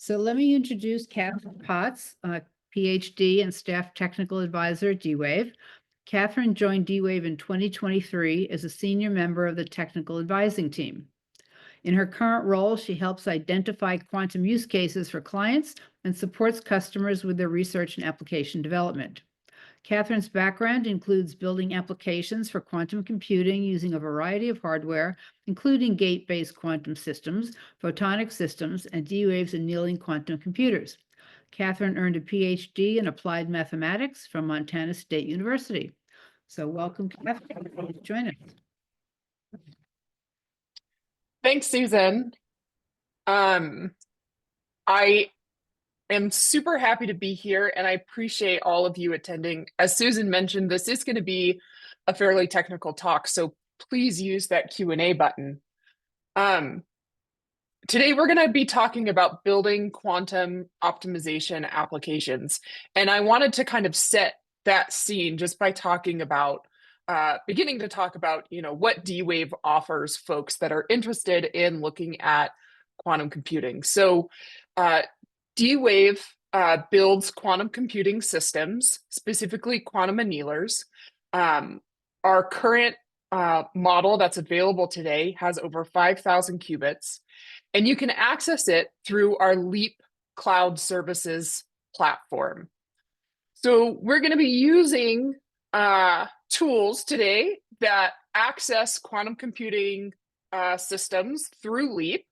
So let me introduce Catherine Potts, PhD and Staff Technical Advisor at D-Wave. Catherine joined D-Wave in 2023 as a senior member of the technical advising team. In her current role, she helps identify quantum use cases for clients and supports customers with their research and application development. Catherine's background includes building applications for quantum computing using a variety of hardware, including gate-based quantum systems, photonic systems, and D-Wave's annealing quantum computers. Catherine earned a PhD in applied mathematics from Montana State University. So welcome, Catherine, to join us. Thanks, Susan. I am super happy to be here, and I appreciate all of you attending. As Susan mentioned, this is going to be a fairly technical talk, so please use that Q&A button. Today, we're going to be talking about building quantum optimization applications, and I wanted to kind of set that scene just by talking about beginning to talk about, what D-Wave offers folks that are interested in looking at quantum computing. So D-Wave builds quantum computing systems, specifically quantum annealers. Our current model that's available today has over 5,000 qubits, and you can access it through our Leap Cloud Services platform. So we're going to be using tools today that access quantum computing systems through Leap.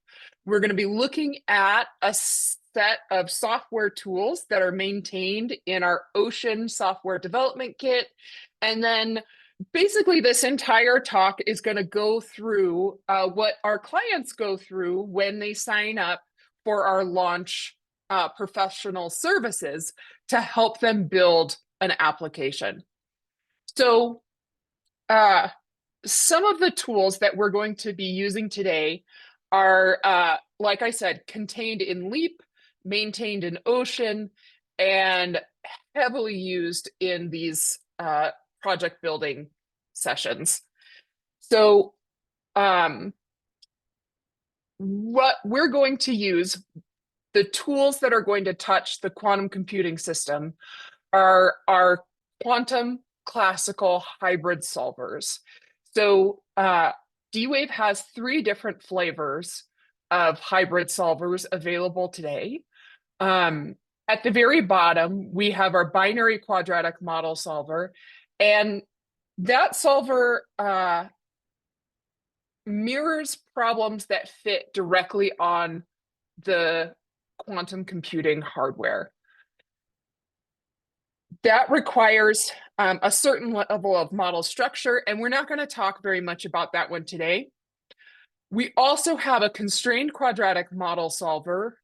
We're going to be looking at a set of software tools that are maintained in our Ocean software development kit. And then basically this entire talk is going to go through what our clients go through when they sign up for our launch professional services to help them build an application. So some of the tools that we're going to be using today are, like I said, contained in Leap, maintained in Ocean, and heavily used in these project building sessions. So what we're going to use, the tools that are going to touch the quantum computing system are our quantum classical hybrid solvers. So D-Wave has 3 different flavors of hybrid solvers available today. At the very bottom, we have our binary quadratic model solver, and that solver mirrors problems that fit directly on the quantum computing hardware. That requires a certain level of model structure, and we're not going to talk very much about that one today. We also have a constrained quadratic model solver,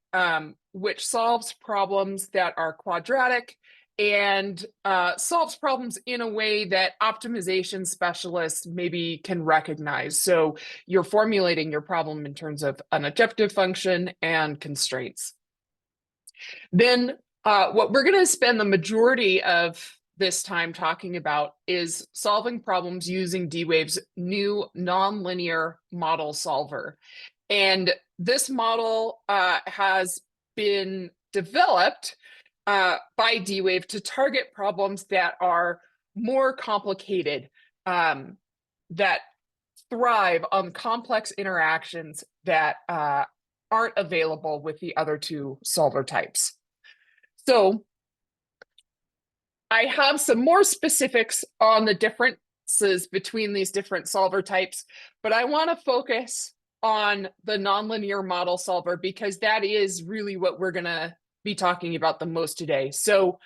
which solves problems that are quadratic and solves problems in a way that optimization specialists maybe can recognize. So you're formulating your problem in terms of an objective function and constraints. Then what we're going to spend the majority of this time talking about is solving problems using D-Wave's new nonlinear model solver. And this model has been developed by D-Wave to target problems that are more complicated, that thrive on complex interactions that aren't available with the other 2 solver types. So I have some more specifics on the differences between these different solver types, but I want to focus on the nonlinear model solver because that is really what we're going to be talking about the most today. So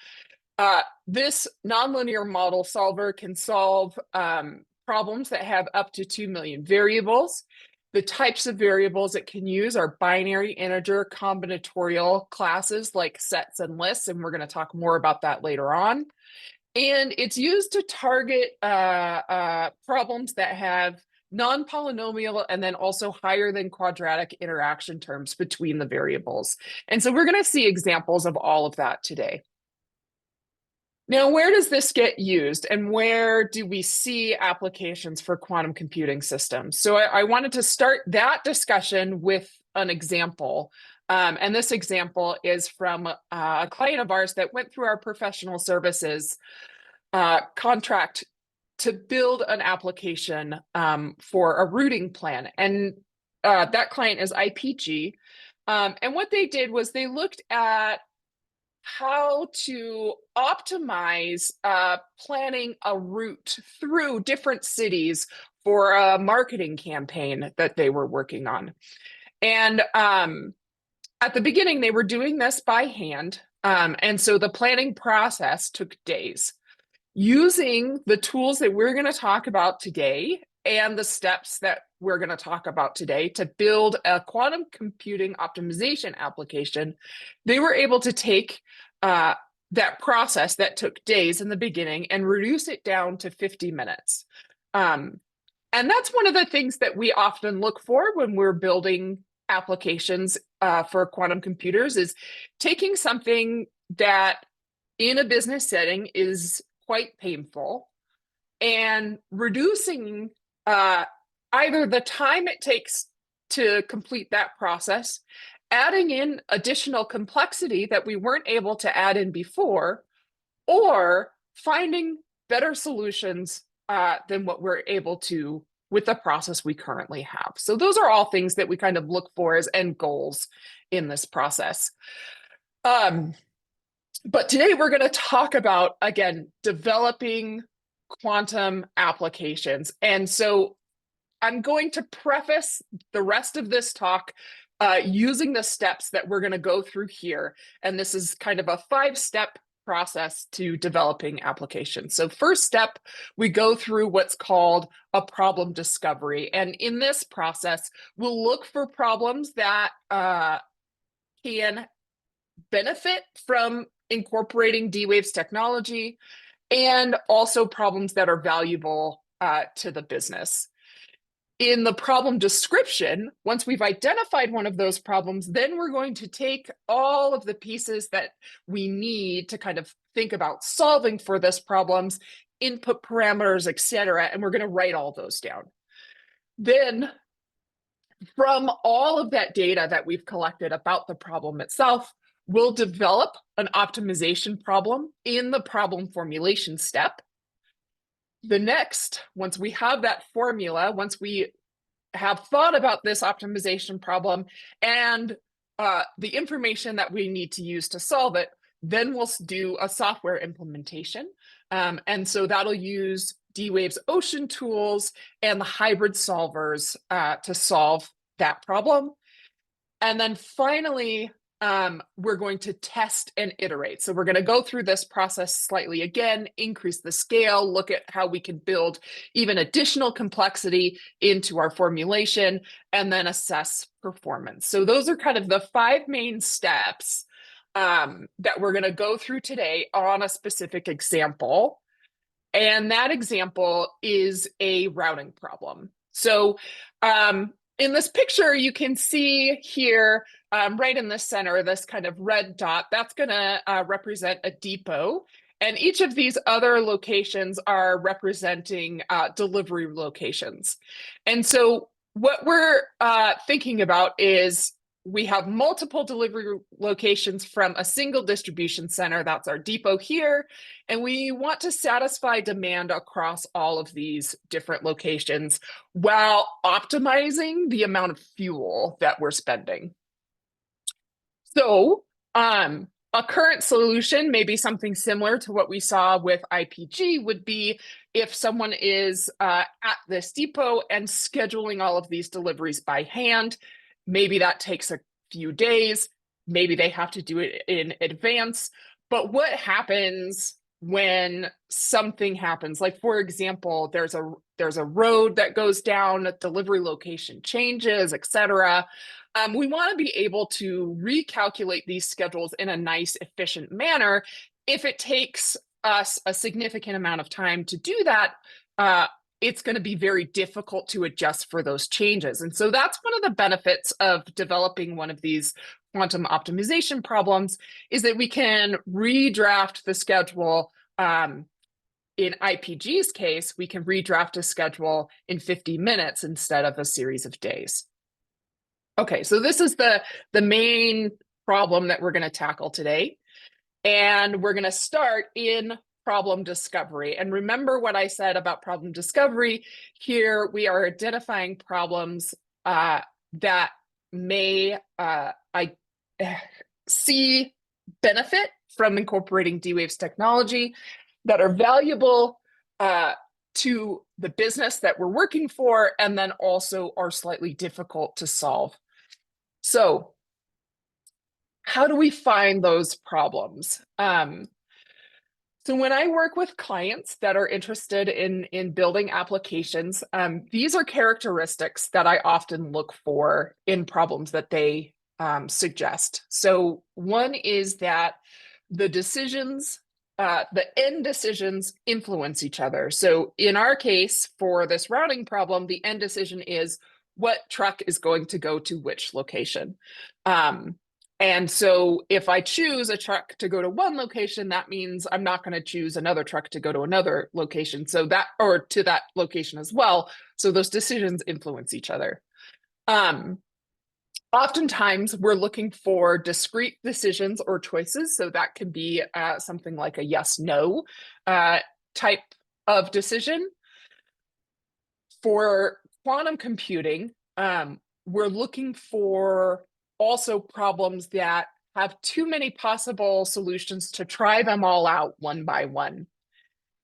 this nonlinear model solver can solve problems that have up to 2 million variables. The types of variables it can use are binary, integer, combinatorial classes like sets and lists, and we're going to talk more about that later on. And it's used to target problems that have non-polynomial and then also higher than quadratic interaction terms between the variables. And so we're going to see examples of all of that today. Now, where does this get used and where do we see applications for quantum computing systems? So I wanted to start that discussion with an example. And this example is from a client of ours that went through our professional services contract to build an application for a routing plan. And that client is IPG. And what they did was they looked at how to optimize planning a route through different cities for a marketing campaign that they were working on. And at the beginning, they were doing this by hand. And so the planning process took days. Using the tools that we're going to talk about today and the steps that we're going to talk about today to build a quantum computing optimization application, they were able to take that process that took days in the beginning and reduce it down to 50 minutes. And that's one of the things that we often look for when we're building applications for quantum computers, is taking something that in a business setting is quite painful and reducing either the time it takes to complete that process, adding in additional complexity that we weren't able to add in before, or finding better solutions than what we're able to with the process we currently have. So those are all things that we kind of look for as end goals in this process. But today we're going to talk about, again, developing quantum applications. And so I'm going to preface the rest of this talk using the steps that we're going to go through here. And this is kind of a 5-step process to developing applications. So first step, we go through what's called a problem discovery. And in this process, we'll look for problems that can benefit from incorporating D-Wave's technology, and also problems that are valuable to the business. In the problem description, once we've identified one of those problems, then we're going to take all of the pieces that we need to kind of think about solving for this problems, input parameters, etc., and we're going to write all those down. Then, from all of that data that we've collected about the problem itself, we'll develop an optimization problem in the problem formulation step. The next, once we have that formula, once we have thought about this optimization problem and the information that we need to use to solve it, then we'll do a software implementation. And so that'll use D-Wave's Ocean tools and the hybrid solvers to solve that problem. And then finally, we're going to test and iterate. So we're going to go through this process slightly again, increase the scale, look at how we can build even additional complexity into our formulation, and then assess performance. So those are kind of the 5 main steps that we're going to go through today on a specific example. And that example is a routing problem. So in this picture, you can see here, right in the center, this kind of red dot, that's going to represent a depot. And each of these other locations are representing delivery locations. And so what we're thinking about is we have multiple delivery locations from a single distribution center. That's our depot here. And we want to satisfy demand across all of these different locations while optimizing the amount of fuel that we're spending. So a current solution, maybe something similar to what we saw with IPG, would be if someone is at this depot and scheduling all of these deliveries by hand. Maybe that takes a few days. Maybe they have to do it in advance. But what happens when something happens? Like, for example, there's a road that goes down, a delivery location changes, etc. We want to be able to recalculate these schedules in a nice, efficient manner. If it takes us a significant amount of time to do that, it's going to be very difficult to adjust for those changes. And so that's one of the benefits of developing one of these quantum optimization problems, is that we can redraft the schedule. In IPG's case, we can redraft a schedule in 50 minutes instead of a series of days. Okay, so this is the main problem that we're going to tackle today. And we're going to start in problem discovery. And remember what I said about problem discovery. Here we are identifying problems that may see benefit from incorporating D-Wave's technology, that are valuable to the business that we're working for, and then also are slightly difficult to solve. So how do we find those problems? So when I work with clients that are interested in building applications, these are characteristics that I often look for in problems that they suggest. So one is that the decisions, the end decisions influence each other. So in our case, for this routing problem, the end decision is what truck is going to go to which location. And so if I choose a truck to go to one location, that means I'm not going to choose another truck to go to another location. So that, or to that location as well. So those decisions influence each other. Oftentimes we're looking for discrete decisions or choices. So that can be something like a yes, no type of decision. For quantum computing, we're looking for also problems that have too many possible solutions to try them all out one by one.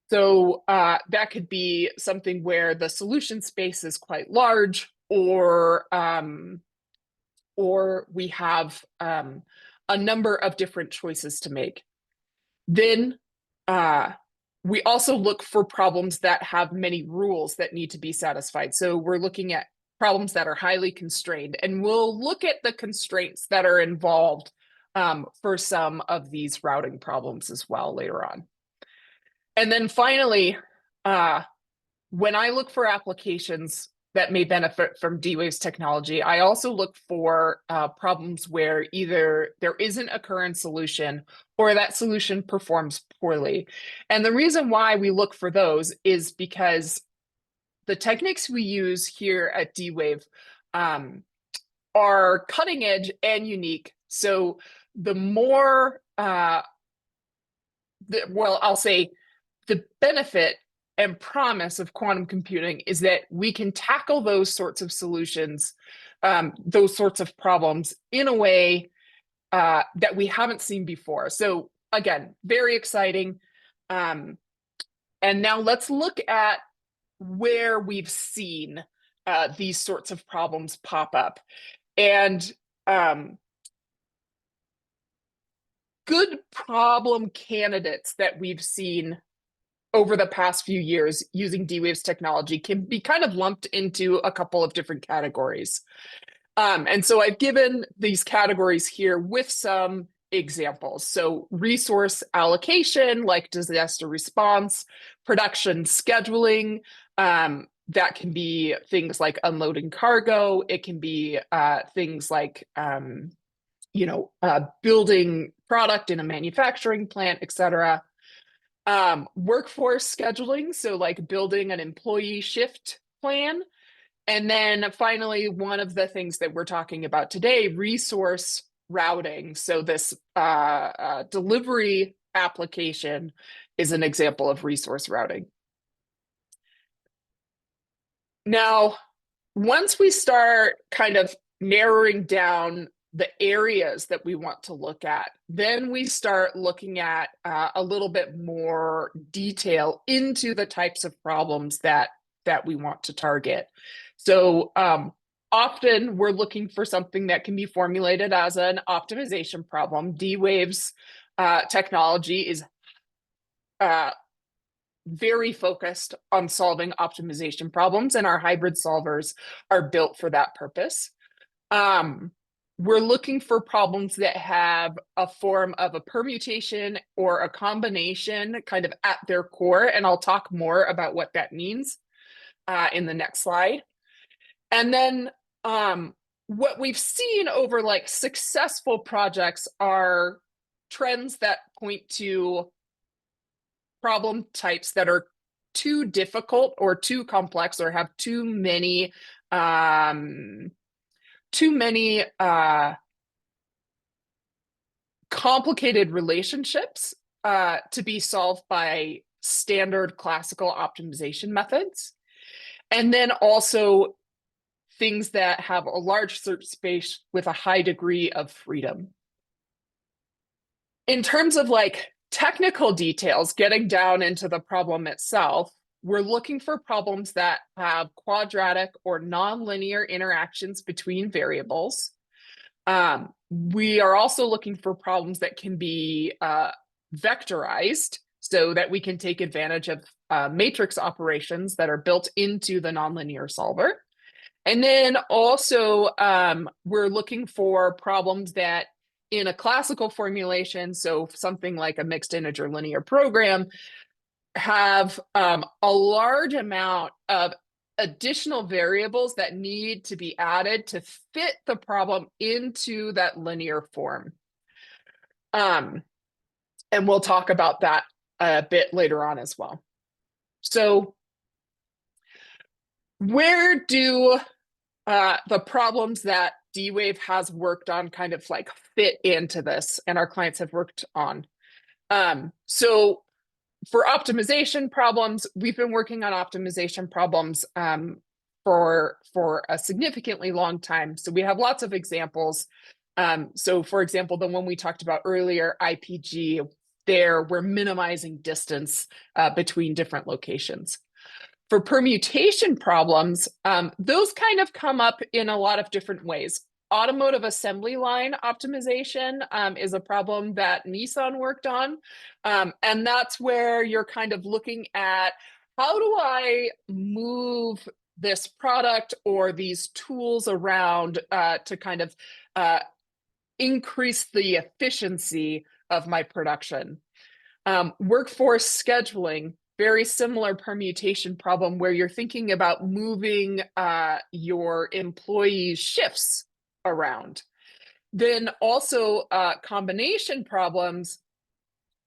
So that could be something where the solution space is quite large, or we have a number of different choices to make. Then we also look for problems that have many rules that need to be satisfied. So we're looking at problems that are highly constrained, and we'll look at the constraints that are involved for some of these routing problems as well later on. And then finally, when I look for applications that may benefit from D-Wave's technology, I also look for problems where either there isn't a current solution or that solution performs poorly. And the reason why we look for those is because the techniques we use here at D-Wave are cutting edge and unique. So the more, well, I'll say the benefit and promise of quantum computing is that we can tackle those sorts of solutions, those sorts of problems in a way that we haven't seen before. So again, very exciting. And now let's look at where we've seen these sorts of problems pop up. And good problem candidates that we've seen over the past few years using D-Wave's technology can be kind of lumped into a couple of different categories. And so I've given these categories here with some examples. So resource allocation, like disaster response, production scheduling, that can be things like unloading cargo. It can be things like, building product in a manufacturing plant, et cetera. Workforce scheduling, so like building an employee shift plan. And then finally, one of the things that we're talking about today, resource routing. So this delivery application is an example of resource routing. Now, once we start kind of narrowing down the areas that we want to look at, then we start looking at a little bit more detail into the types of problems that we want to target. So often we're looking for something that can be formulated as an optimization problem. D-Wave's technology is very focused on solving optimization problems, and our hybrid solvers are built for that purpose. We're looking for problems that have a form of a permutation or a combination kind of at their core, and I'll talk more about what that means in the next slide. And then what we've seen over like successful projects are trends that point to problem types that are too difficult or too complex or have too many too many complicated relationships to be solved by standard classical optimization methods. And then also things that have a large search space with a high degree of freedom. In terms of like technical details, getting down into the problem itself, we're looking for problems that have quadratic or nonlinear interactions between variables. We are also looking for problems that can be vectorized so that we can take advantage of matrix operations that are built into the nonlinear solver. And then also, we're looking for problems that in a classical formulation, so something like a mixed integer linear program, have a large amount of additional variables that need to be added to fit the problem into that linear form. And we'll talk about that a bit later on as well. So where do the problems that D-Wave has worked on kind of like fit into this and our clients have worked on? So for optimization problems, we've been working on optimization problems for a significantly long time. So we have lots of examples. So for example, the one we talked about earlier, IPG, there we're minimizing distance between different locations. For permutation problems, those kind of come up in a lot of different ways. Automotive assembly line optimization is a problem that Nissan worked on. And that's where you're kind of looking at how do I move this product or these tools around to kind of increase the efficiency of my production. Workforce scheduling, very similar permutation problem where you're thinking about moving your employees' shifts around. Then also combination problems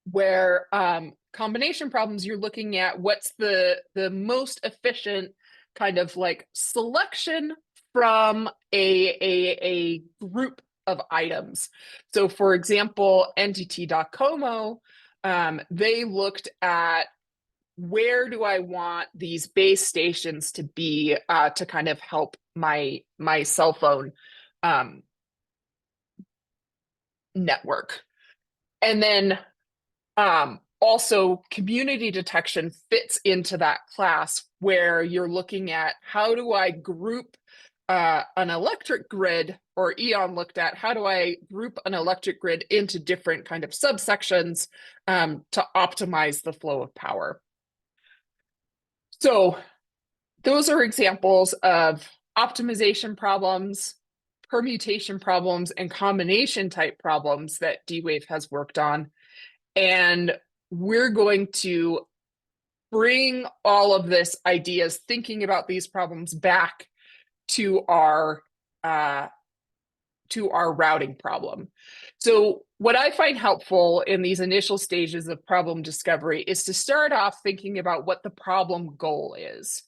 where you're looking at what's the most efficient kind of like selection from a group of items. So for example, NTT.Docomo, they looked at where do I want these base stations to be to kind of help my cell phone network. And then also community detection fits into that class where you're looking at how do I group an electric grid, or Eon looked at how do I group an electric grid into different kind of subsections to optimize the flow of power. So those are examples of optimization problems, permutation problems, and combination type problems that D-Wave has worked on. And we're going to bring all of this ideas, thinking about these problems back to our routing problem. So what I find helpful in these initial stages of problem discovery is to start off thinking about what the problem goal is.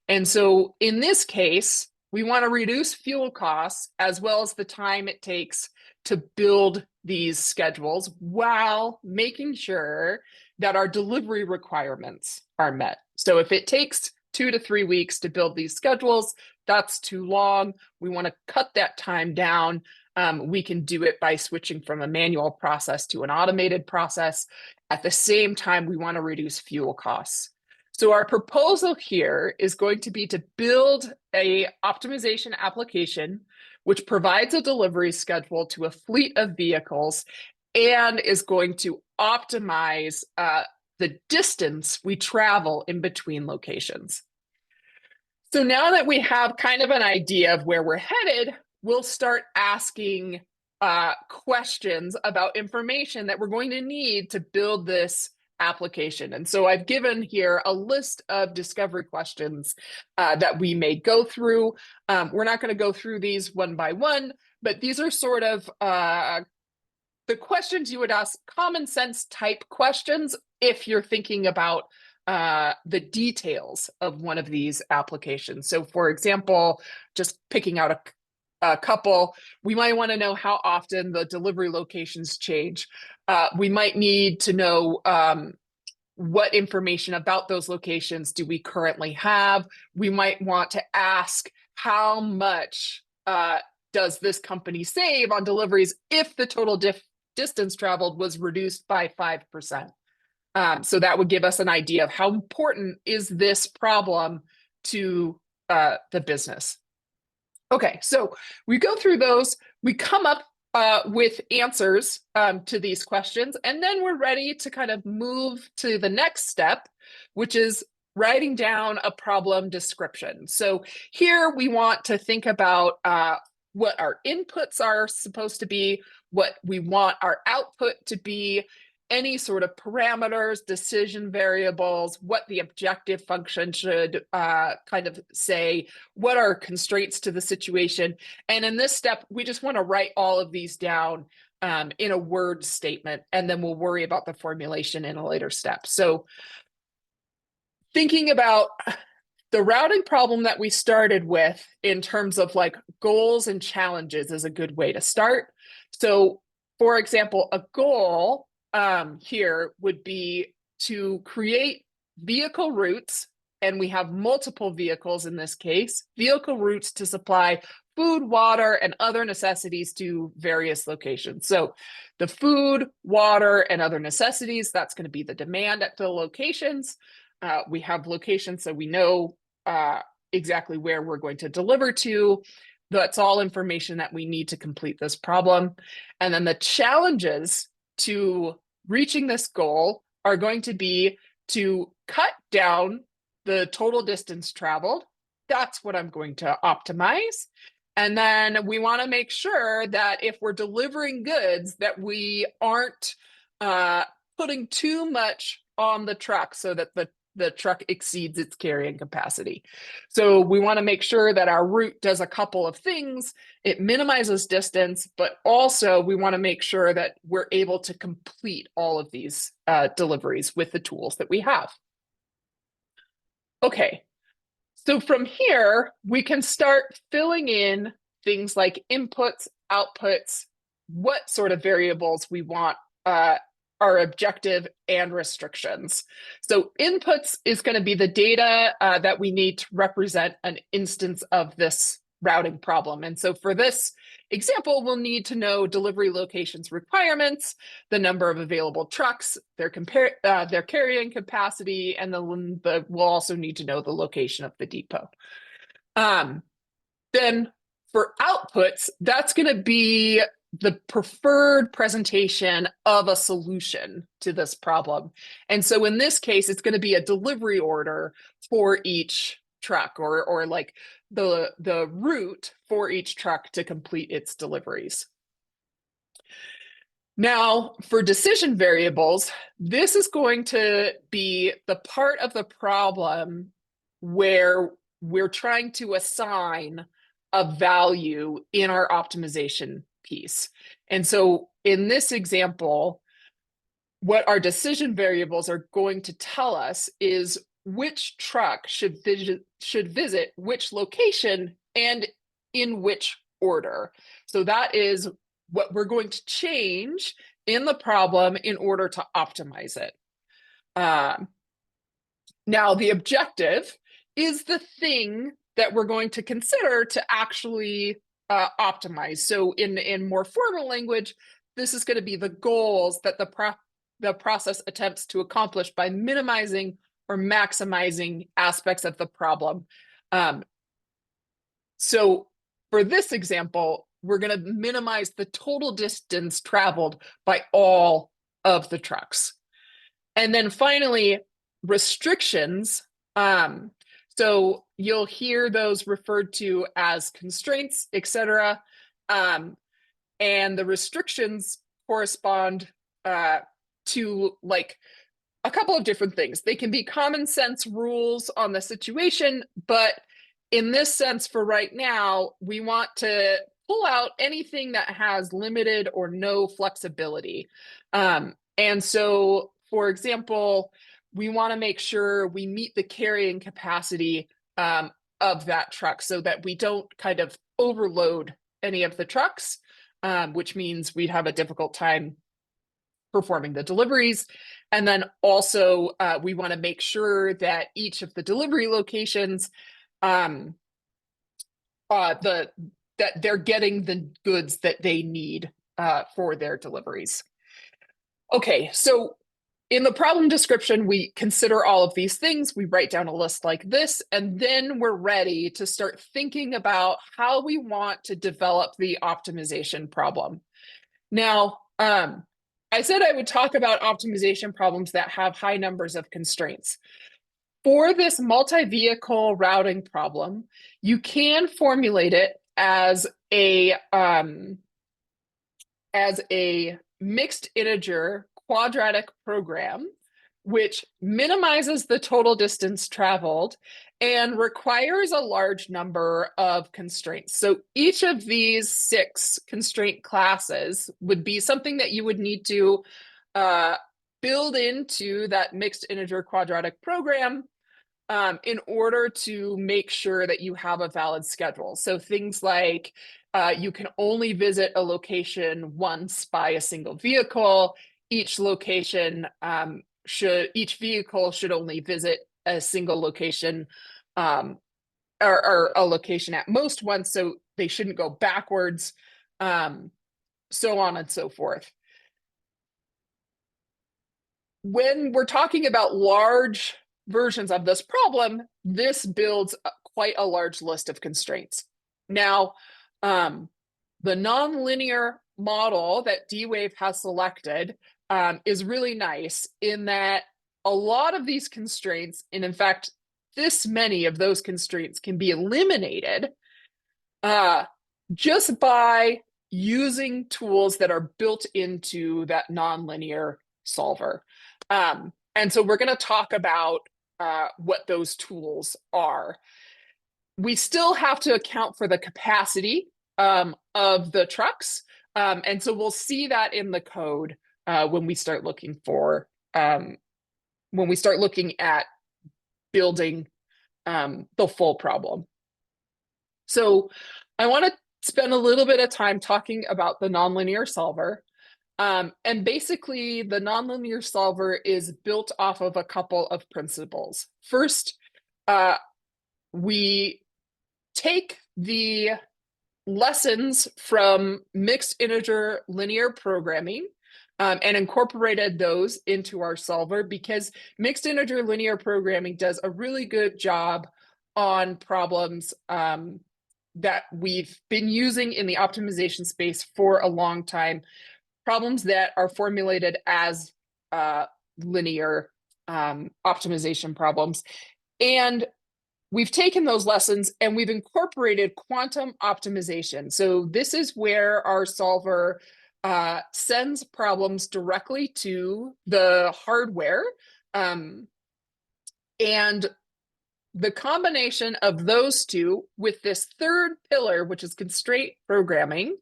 And so in this case, we want to reduce fuel costs as well as the time it takes to build these schedules while making sure that our delivery requirements are met. So if it takes 2 to 3 weeks to build these schedules, that's too long. We want to cut that time down. We can do it by switching from a manual process to an automated process. At the same time, we want to reduce fuel costs. So our proposal here is going to be to build a optimization application which provides a delivery schedule to a fleet of vehicles and is going to optimize the distance we travel in between locations. So now that we have kind of an idea of where we're headed, we'll start asking questions about information that we're going to need to build this application. And so I've given here a list of discovery questions that we may go through. We're not going to go through these one by one, but these are sort of the questions you would ask, common sense type questions if you're thinking about the details of one of these applications. So for example, just picking out a couple. We might want to know how often the delivery locations change. We might need to know what information about those locations do we currently have. We might want to ask how much does this company save on deliveries if the total distance traveled was reduced by 5%. So that would give us an idea of how important is this problem to the business. Okay, so we go through those, we come up with answers to these questions, and then we're ready to kind of move to the next step, which is writing down a problem description. So here we want to think about what our inputs are supposed to be, what we want our output to be, any sort of parameters, decision variables, what the objective function should kind of say, what are constraints to the situation. And in this step, we just want to write all of these down in a word statement, and then we'll worry about the formulation in a later step. So thinking about the routing problem that we started with in terms of like goals and challenges is a good way to start. So for example, a goal here would be to create vehicle routes, and we have multiple vehicles in this case, vehicle routes to supply food, water, and other necessities to various locations. So the food, water, and other necessities, that's going to be the demand at the locations. We have locations so we know exactly where we're going to deliver to. That's all information that we need to complete this problem. And then the challenges to reaching this goal are going to be to cut down the total distance traveled. That's what I'm going to optimize. And then we want to make sure that if we're delivering goods, that we aren't putting too much on the truck so that the truck exceeds its carrying capacity. So we want to make sure that our route does a couple of things. It minimizes distance, but also we want to make sure that we're able to complete all of these deliveries with the tools that we have. Okay, so from here, we can start filling in things like inputs, outputs, what sort of variables we want our objective and restrictions. So inputs is going to be the data that we need to represent an instance of this routing problem. And so for this example, we'll need to know delivery locations requirements, the number of available trucks, their carrying capacity, and we'll also need to know the location of the depot. Then for outputs, that's going to be the preferred presentation of a solution to this problem. And so in this case, it's going to be a delivery order for each truck, or like the route for each truck to complete its deliveries. Now, for decision variables, this is going to be the part of the problem where we're trying to assign a value in our optimization piece. And so in this example, what our decision variables are going to tell us is which truck should visit which location and in which order. So that is what we're going to change in the problem in order to optimize it. Now, the objective is the thing that we're going to consider to actually optimize. So in more formal language, this is going to be the goals that the process attempts to accomplish by minimizing or maximizing aspects of the problem. So for this example, we're going to minimize the total distance traveled by all of the trucks. And then finally, restrictions. So you'll hear those referred to as constraints, etc. And the restrictions correspond to like a couple of different things. They can be common sense rules on the situation, but in this sense, for right now, we want to pull out anything that has limited or no flexibility. And so, for example, we want to make sure we meet the carrying capacity of that truck so that we don't kind of overload any of the trucks, which means we'd have a difficult time performing the deliveries. And then also we want to make sure that each of the delivery locations that they're getting the goods that they need for their deliveries. Okay, so in the problem description, we consider all of these things. We write down a list like this, and then we're ready to start thinking about how we want to develop the optimization problem. Now, I said I would talk about optimization problems that have high numbers of constraints. For this multi-vehicle routing problem, you can formulate it as a mixed integer quadratic program, which minimizes the total distance traveled and requires a large number of constraints. So each of these 6 constraint classes would be something that you would need to build into that mixed integer quadratic program in order to make sure that you have a valid schedule. So things like you can only visit a location once by a single vehicle. Each vehicle should only visit a single location or a location at most once, so they shouldn't go backwards, so on and so forth. When we're talking about large versions of this problem, this builds quite a large list of constraints. Now, the nonlinear model that D-Wave has selected is really nice in that a lot of these constraints, and in fact, this many of those constraints can be eliminated just by using tools that are built into that nonlinear solver. And so we're going to talk about what those tools are. We still have to account for the capacity of the trucks. And so we'll see that in the code when we start looking at building the full problem. So I want to spend a little bit of time talking about the nonlinear solver. And basically, the nonlinear solver is built off of a couple of principles. First, we take the lessons from mixed integer linear programming and incorporated those into our solver because mixed integer linear programming does a really good job on problems that we've been using in the optimization space for a long time. Problems that are formulated as linear optimization problems. And we've taken those lessons and we've incorporated quantum optimization. So this is where our solver sends problems directly to the hardware. And the combination of those two with this third pillar, which is constraint programming,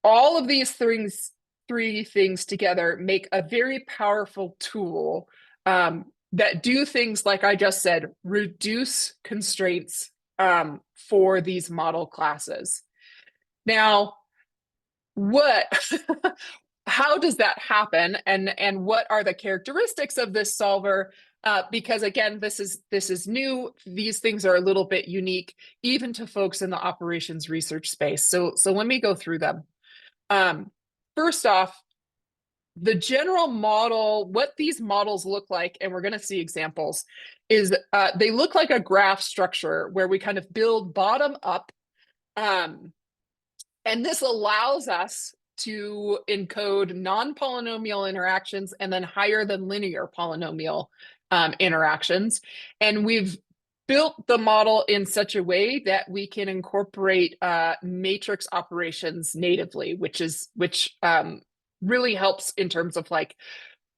all of these three things together make a very powerful tool that do things like I just said, reduce constraints for these model classes. Now, how does that happen, and what are the characteristics of this solver? Because again, this is new. These things are a little bit unique, even to folks in the operations research space. So let me go through them. First off, the general model, what these models look like, and we're going to see examples, is they look like a graph structure where we kind of build bottom up. And this allows us to encode non-polynomial interactions and then higher than linear polynomial interactions. And we've built the model in such a way that we can incorporate matrix operations natively, which really helps in terms of like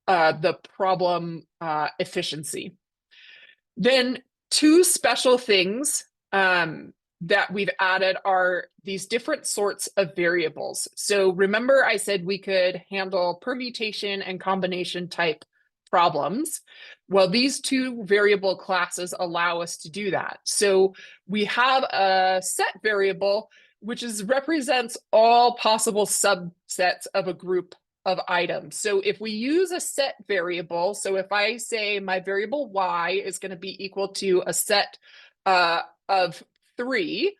the problem efficiency. Then 2 special things that we've added are these different sorts of variables. So remember I said we could handle permutation and combination type problems. Well, these two variable classes allow us to do that. So we have a set variable, which represents all possible subsets of a group of items. So if we use a set variable, so if I say my variable y is going to be equal to a set of 3,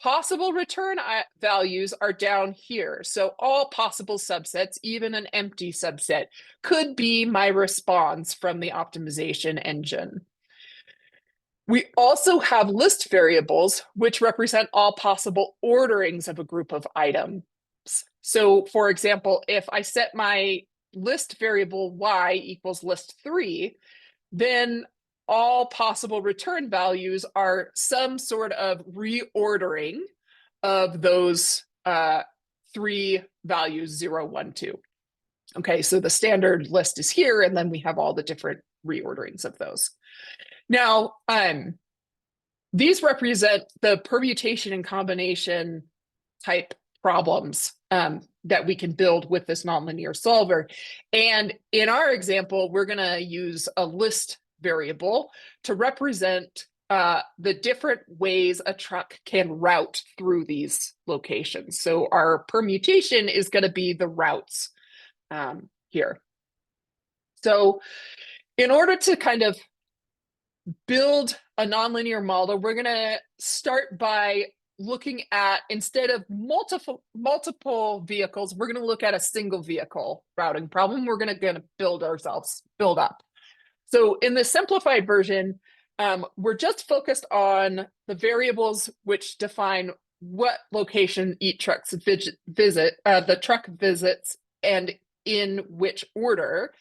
possible return values are down here. So all possible subsets, even an empty subset, could be my response from the optimization engine. We also have list variables, which represent all possible orderings of a group of items. So for example, if I set my list variable y equals list 3, then all possible return values are some sort of reordering of those 3 values, 0, 1, 2. Okay, so the standard list is here, and then we have all the different reorderings of those. Now, these represent the permutation and combination type problems that we can build with this nonlinear solver. And in our example, we're going to use a list variable to represent the different ways a truck can route through these locations. So our permutation is going to be the routes here. So in order to kind of build a nonlinear model, we're going to start by looking at, instead of multiple vehicles, we're going to look at a single vehicle routing problem. We're going to build up. So in the simplified version, we're just focused on the variables which define what location each truck the truck visits and in which order.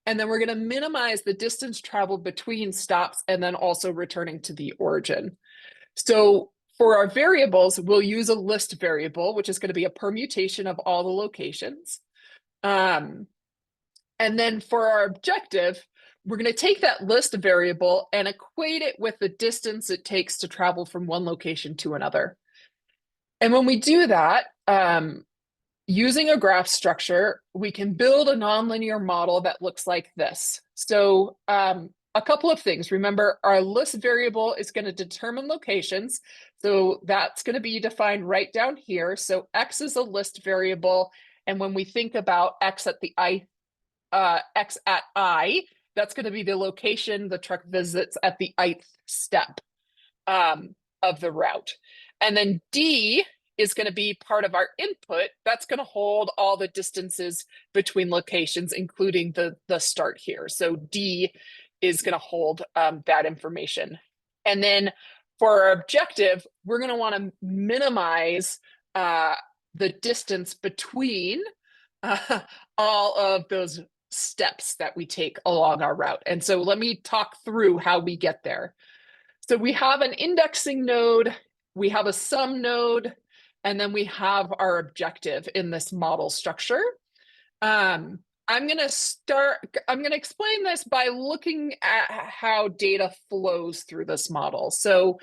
And then we're going to minimize the distance traveled between stops and then also returning to the origin. So for our variables, we'll use a list variable, which is going to be a permutation of all the locations. And then for our objective, we're going to take that list variable and equate it with the distance it takes to travel from one location to another. And when we do that, using a graph structure, we can build a nonlinear model that looks like this. So a couple of things. Remember, our list variable is going to determine locations. So that's going to be defined right down here. So x is a list variable. And when we think about x at I, that's going to be the location the truck visits at the ith step of the route. And then d is going to be part of our input. That's going to hold all the distances between locations, including the start here. So D is going to hold that information. And then for our objective, we're going to want to minimize the distance between all of those steps that we take along our route. And so let me talk through how we get there. So we have an indexing node, we have a sum node, and then we have our objective in this model structure. I'm going to explain this by looking at how data flows through this model. So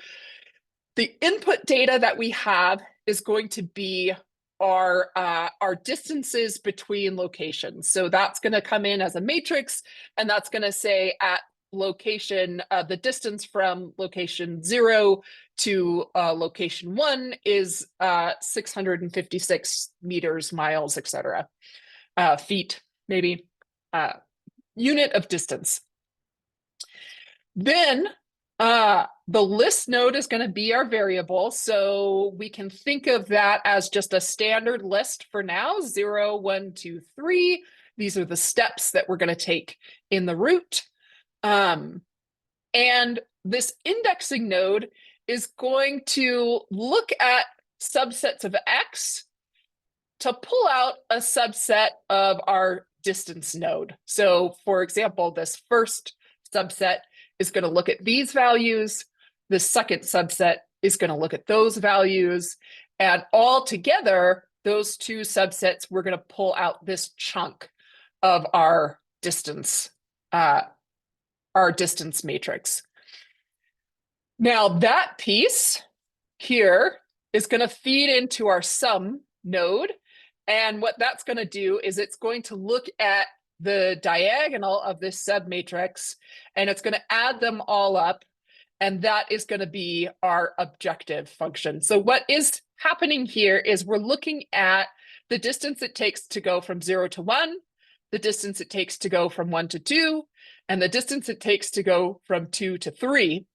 the input data that we have is going to be our distances between locations. So that's going to come in as a matrix, and that's going to say at location, the distance from location 0 to location 1 is 656 meters, miles, etc. Feet, maybe, unit of distance. Then the list node is going to be our variable. So we can think of that as just a standard list for now, 0, 1, 2, 3. These are the steps that we're going to take in the route. And this indexing node is going to look at subsets of X to pull out a subset of our distance node. So for example, this first subset is going to look at these values. The second subset is going to look at those values. And all together, those two subsets, we're going to pull out this chunk of our distance matrix. Now that piece here is going to feed into our sum node. And what that's going to do is it's going to look at the diagonal of this submatrix, and it's going to add them all up. And that is going to be our objective function. So what is happening here is we're looking at the distance it takes to go from 0 to 1, the distance it takes to go from 1 to 2, and the distance it takes to go from 2 to 3.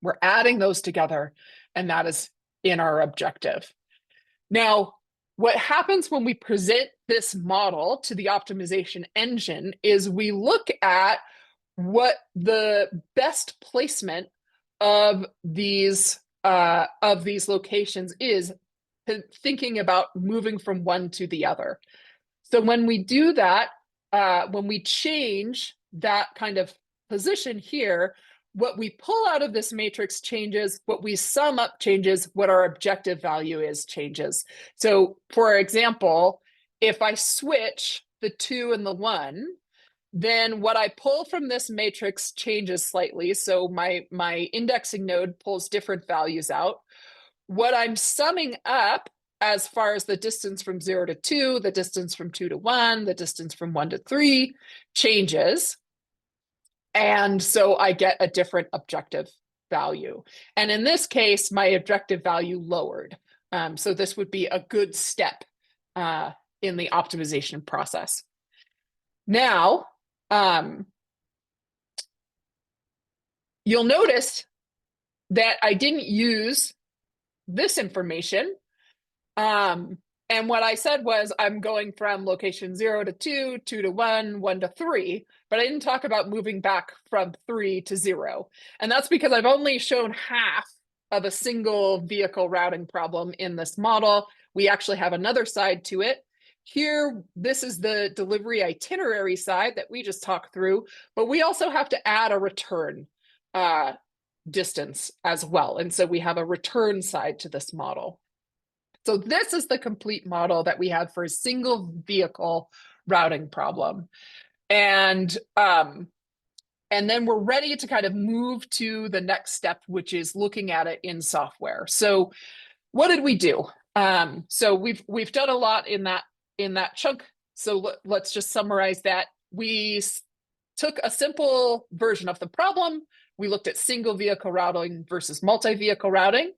We're adding those together, and that is in our objective. Now, what happens when we present this model to the optimization engine is we look at what the best placement of these locations is, thinking about moving from one to the other. So when we do that, when we change that kind of position here, what we pull out of this matrix changes, what we sum up changes, what our objective value is changes. So for example, if I switch the 2 and the 1, then what I pull from this matrix changes slightly. So my indexing node pulls different values out. What I'm summing up as far as the distance from 0 to 2, the distance from 2 to 1, the distance from 1 to 3 changes. And so I get a different objective value. And in this case, my objective value lowered. So this would be a good step in the optimization process. Now, you'll notice that I didn't use this information. And what I said was I'm going from location 0 to 2, 2 to 1, 1 to 3, but I didn't talk about moving back from 3 to 0. And that's because I've only shown half of a single vehicle routing problem in this model. We actually have another side to it. Here, this is the delivery itinerary side that we just talked through, but we also have to add a return distance as well. And so we have a return side to this model. So this is the complete model that we have for a single vehicle routing problem. And then we're ready to kind of move to the next step, which is looking at it in software. So what did we do? So we've done a lot in that chunk. So let's just summarize that. We took a simple version of the problem. We looked at single vehicle routing versus multi-vehicle routing.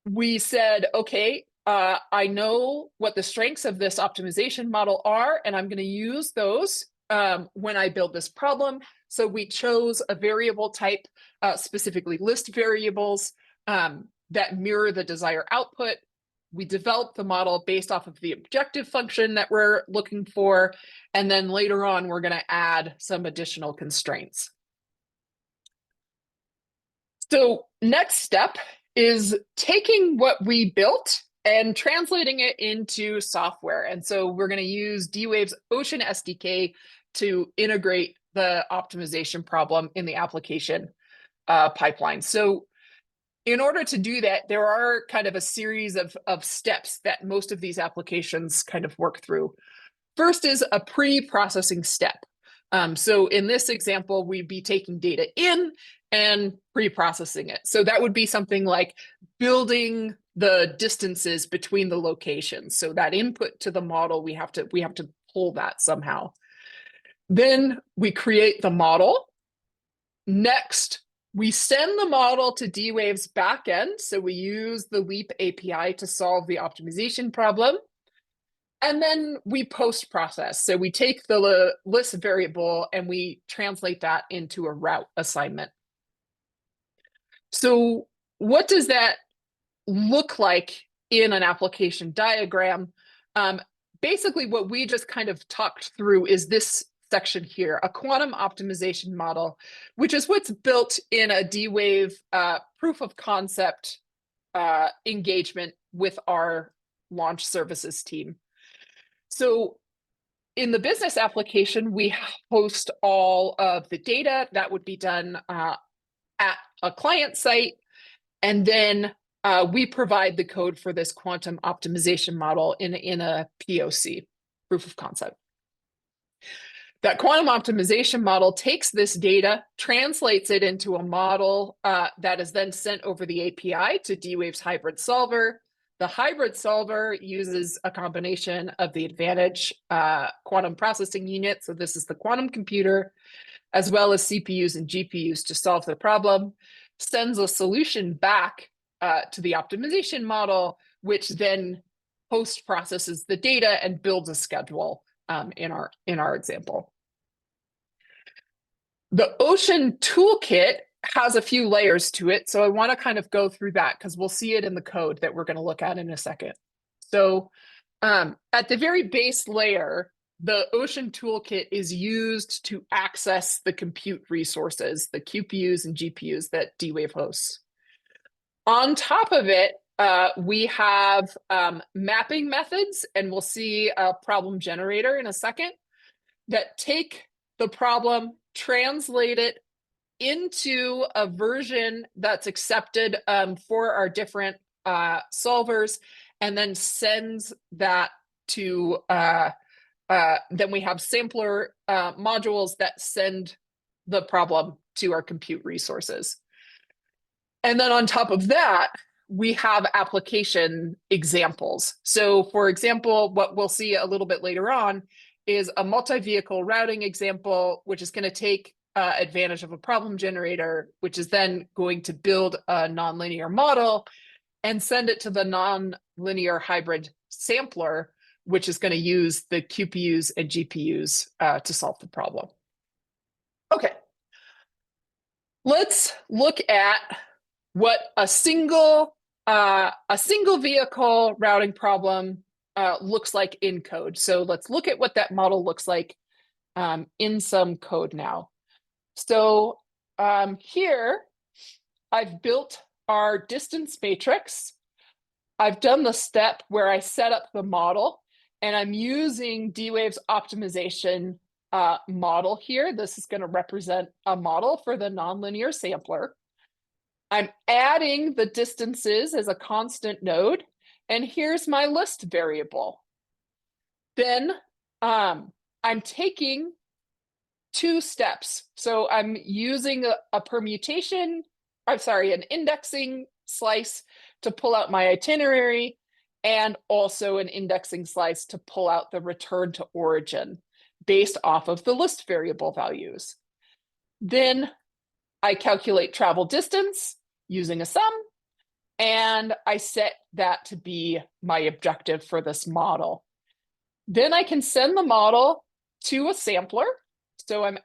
We said, okay, I know what the strengths of this optimization model are, and I'm going to use those when I build this problem. So we chose a variable type, specifically list variables that mirror the desired output. We developed the model based off of the objective function that we're looking for. And then later on, we're going to add some additional constraints. So next step is taking what we built and translating it into software. And so we're going to use D-Wave's Ocean SDK to integrate the optimization problem in the application pipeline. So in order to do that, there are kind of a series of steps that most of these applications kind of work through. First is a pre-processing step. So in this example, we'd be taking data in and pre-processing it. So that would be something like building the distances between the locations. So that input to the model, we have to pull that somehow. Then we create the model. Next, we send the model to D-Wave's backend. So we use the Leap API to solve the optimization problem. And then we post-process. So we take the list variable and we translate that into a route assignment. So what does that look like in an application diagram? Basically, what we just kind of talked through is this section here, a quantum optimization model, which is what's built in a D-Wave proof of concept engagement with our launch services team. So in the business application, we host all of the data that would be done at a client site. And then we provide the code for this quantum optimization model in a POC, proof of concept. That quantum optimization model takes this data, translates it into a model that is then sent over the API to D-Wave's hybrid solver. The hybrid solver uses a combination of the advantage quantum processing unit. So this is the quantum computer, as well as CPUs and GPUs to solve the problem, sends a solution back to the optimization model, which then post-processes the data and builds a schedule in our example. The Ocean toolkit has a few layers to it, so I want to kind of go through that because we'll see it in the code that we're going to look at in a second. So at the very base layer, the Ocean toolkit is used to access the compute resources, the QPUs and GPUs that D-Wave hosts. On top of it, we have mapping methods, and we'll see a problem generator in a second, that take the problem, translate it into a version that's accepted for our different solvers, and then sends that to, then we have sampler modules that send the problem to our compute resources. And then on top of that, we have application examples. So for example, what we'll see a little bit later on is a multi-vehicle routing example, which is going to take advantage of a problem generator, which is then going to build a nonlinear model and send it to the nonlinear hybrid sampler, which is going to use the QPUs and GPUs to solve the problem. Okay, let's look at what a single vehicle routing problem looks like in code. So let's look at what that model looks like in some code now. So here I've built our distance matrix. I've done the step where I set up the model, and I'm using D-Wave's optimization model here. This is going to represent a model for the nonlinear sampler. I'm adding the distances as a constant node, and here's my list variable. Then I'm taking two steps. So I'm using a permutation, I'm sorry, an indexing slice to pull out my itinerary, and also an indexing slice to pull out the return to origin based off of the list variable values. Then I calculate travel distance using a sum, and I set that to be my objective for this model. Then I can send the model to a sampler. So I'm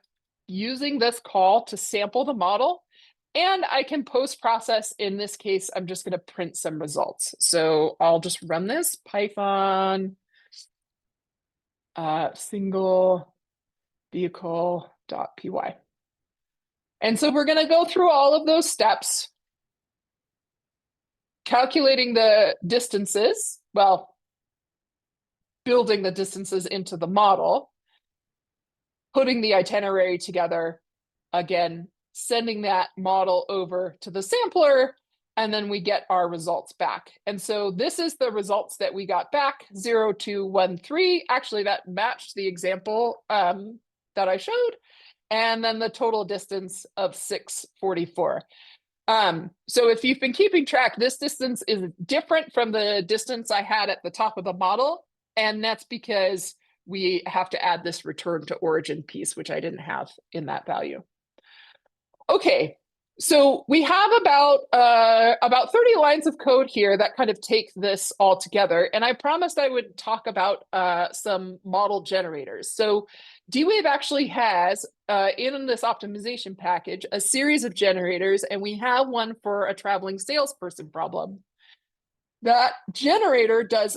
using this call to sample the model, and I can post-process. In this case, I'm just going to print some results. So I'll just run this Python single vehicle.py. And so we're going to go through all of those steps, calculating the distances, well, building the distances into the model, putting the itinerary together, again, sending that model over to the sampler, and then we get our results back. And so this is the results that we got back, 0, 2, 1, 3. Actually, that matched the example that I showed. And then the total distance of 644. So if you've been keeping track, this distance is different from the distance I had at the top of the model. And that's because we have to add this return to origin piece, which I didn't have in that value. Okay, so we have about 30 lines of code here that kind of take this all together. And I promised I would talk about some model generators. So D-Wave actually has, in this optimization package, a series of generators, and we have one for a traveling salesperson problem. That generator does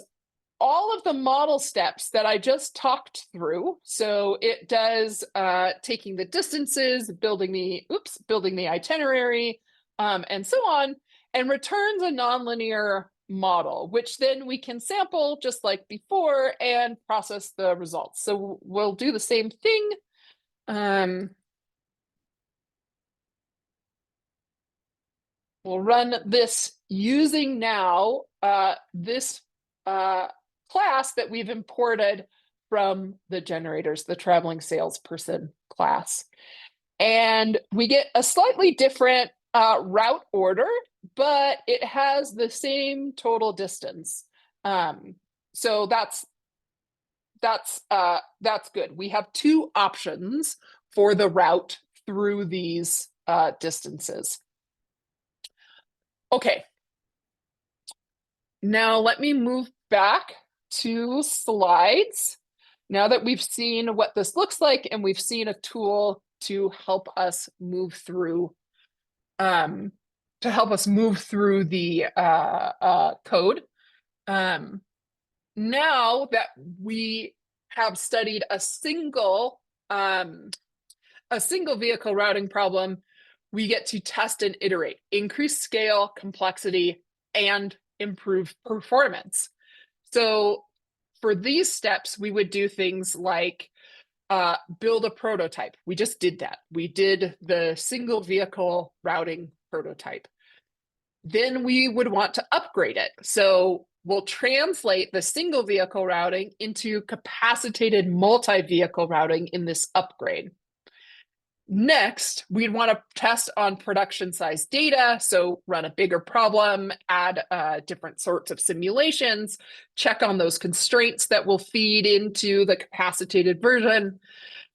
all of the model steps that I just talked through. So it does taking the distances, building the itinerary, and so on, and returns a nonlinear model, which then we can sample just like before and process the results. So we'll do the same thing. We'll run this using now this class that we've imported from the generators, the traveling salesperson class. And we get a slightly different route order but it has the same total distance. So that's good. We have two options for the route through these distances. Okay. Now let me move back to slides. Now that we've seen what this looks like and we've seen a tool to help us move through the code. Now that we have studied a single vehicle routing problem, we get to test and iterate, increase scale, complexity, and improve performance. So for these steps, we would do things like build a prototype. We just did that. We did the single vehicle routing prototype. Then we would want to upgrade it. So we'll translate the single vehicle routing into capacitated multi-vehicle routing in this upgrade. Next, we'd want to test on production size data. So run a bigger problem, add different sorts of simulations, check on those constraints that will feed into the capacitated version.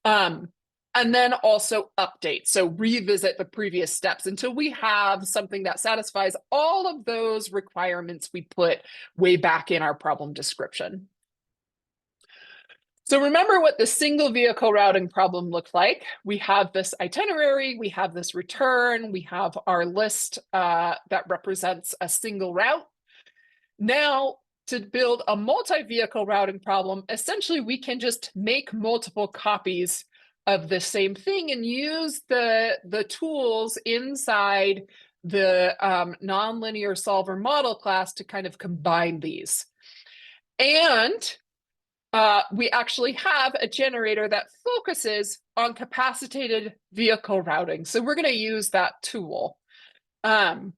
And then also update. So revisit the previous steps until we have something that satisfies all of those requirements we put way back in our problem description. So remember what the single vehicle routing problem looked like. We have this itinerary, we have this return, we have our list that represents a single route. Now, to build a multi-vehicle routing problem, essentially we can just make multiple copies of the same thing and use the tools inside the nonlinear solver model class to kind of combine these. And we actually have a generator that focuses on capacitated vehicle routing. So we're going to use that tool. So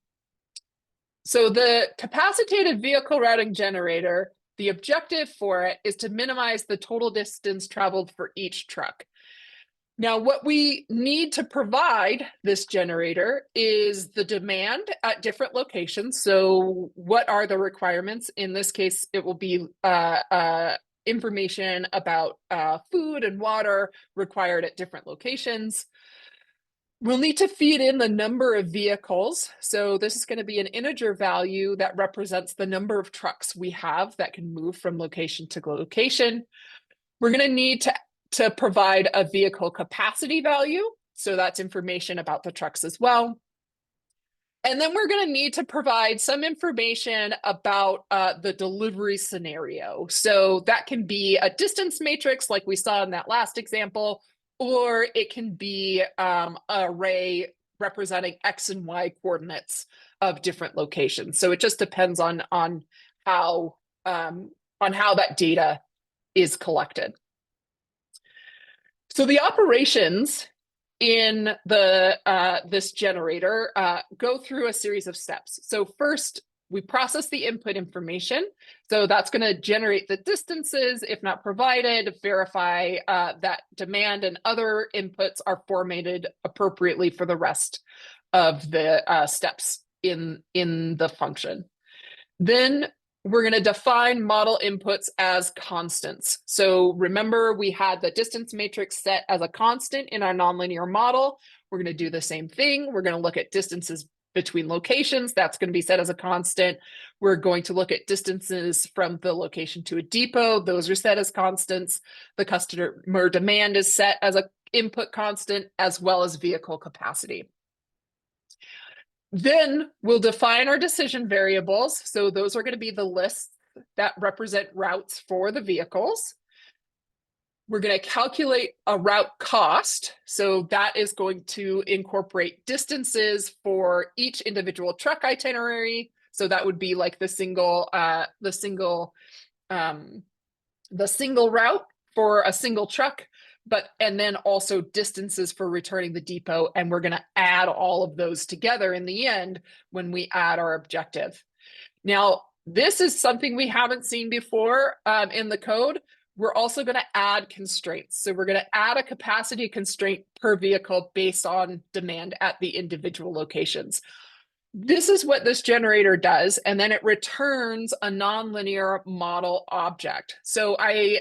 the capacitated vehicle routing generator, the objective for it is to minimize the total distance traveled for each truck. Now, what we need to provide this generator is the demand at different locations. So what are the requirements? In this case, it will be information about food and water required at different locations. We'll need to feed in the number of vehicles. So this is going to be an integer value that represents the number of trucks we have that can move from location to location. We're going to need to provide a vehicle capacity value. So that's information about the trucks as well. And then we're going to need to provide some information about the delivery scenario. So that can be a distance matrix like we saw in that last example, or it can be an array representing X and Y coordinates of different locations. So it just depends on how that data is collected. So the operations in this generator go through a series of steps. So first, we process the input information. So that's going to generate the distances, if not provided, verify that demand and other inputs are formatted appropriately for the rest of the steps in the function. Then we're going to define model inputs as constants. So remember, we had the distance matrix set as a constant in our nonlinear model. We're going to do the same thing. We're going to look at distances between locations. That's going to be set as a constant. We're going to look at distances from the location to a depot. Those are set as constants. The customer demand is set as an input constant, as well as vehicle capacity. Then we'll define our decision variables. So those are going to be the lists that represent routes for the vehicles. We're going to calculate a route cost. So that is going to incorporate distances for each individual truck itinerary. So that would be like the single route for a single truck, and then also distances for returning the depot. And we're going to add all of those together in the end when we add our objective. Now, this is something we haven't seen before in the code. We're also going to add constraints. So we're going to add a capacity constraint per vehicle based on demand at the individual locations. this is what this generator does, and then it returns a nonlinear model object. So I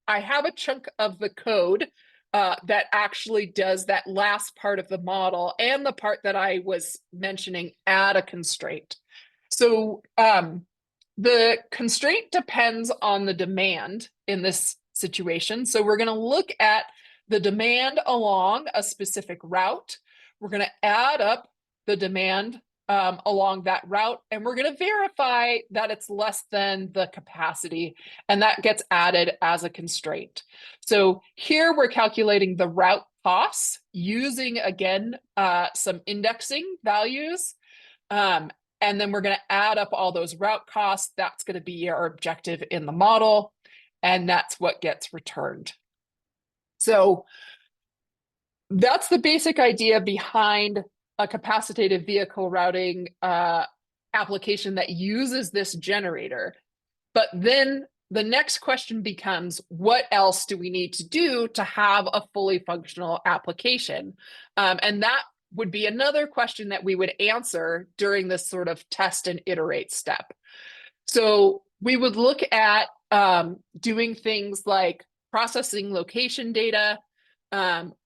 have a chunk of the code that actually does that last part of the model and the part that I was mentioning, add a constraint. So the constraint depends on the demand in this situation. So we're going to look at the demand along a specific route. We're going to add up the demand along that route, and we're going to verify that it's less than the capacity, and that gets added as a constraint. So here we're calculating the route costs using, again, some indexing values. And then we're going to add up all those route costs. That's going to be our objective in the model, and that's what gets returned. So that's the basic idea behind a capacitated vehicle routing application that uses this generator. But then the next question becomes, what else do we need to do to have a fully functional application? And that would be another question that we would answer during this sort of test and iterate step. So we would look at doing things like processing location data.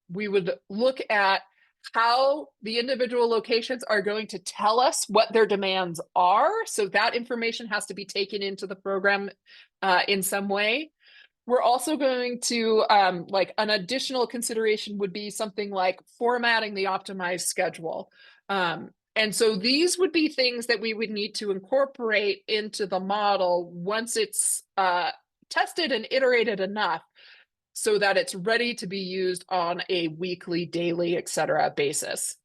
We would look at how the individual locations are going to tell us what their demands are. So that information has to be taken into the program in some way. We're also going to, like, an additional consideration would be something like formatting the optimized schedule. And so these would be things that we would need to incorporate into the model once it's tested and iterated enough so that it's ready to be used on a weekly, daily, etc. basis.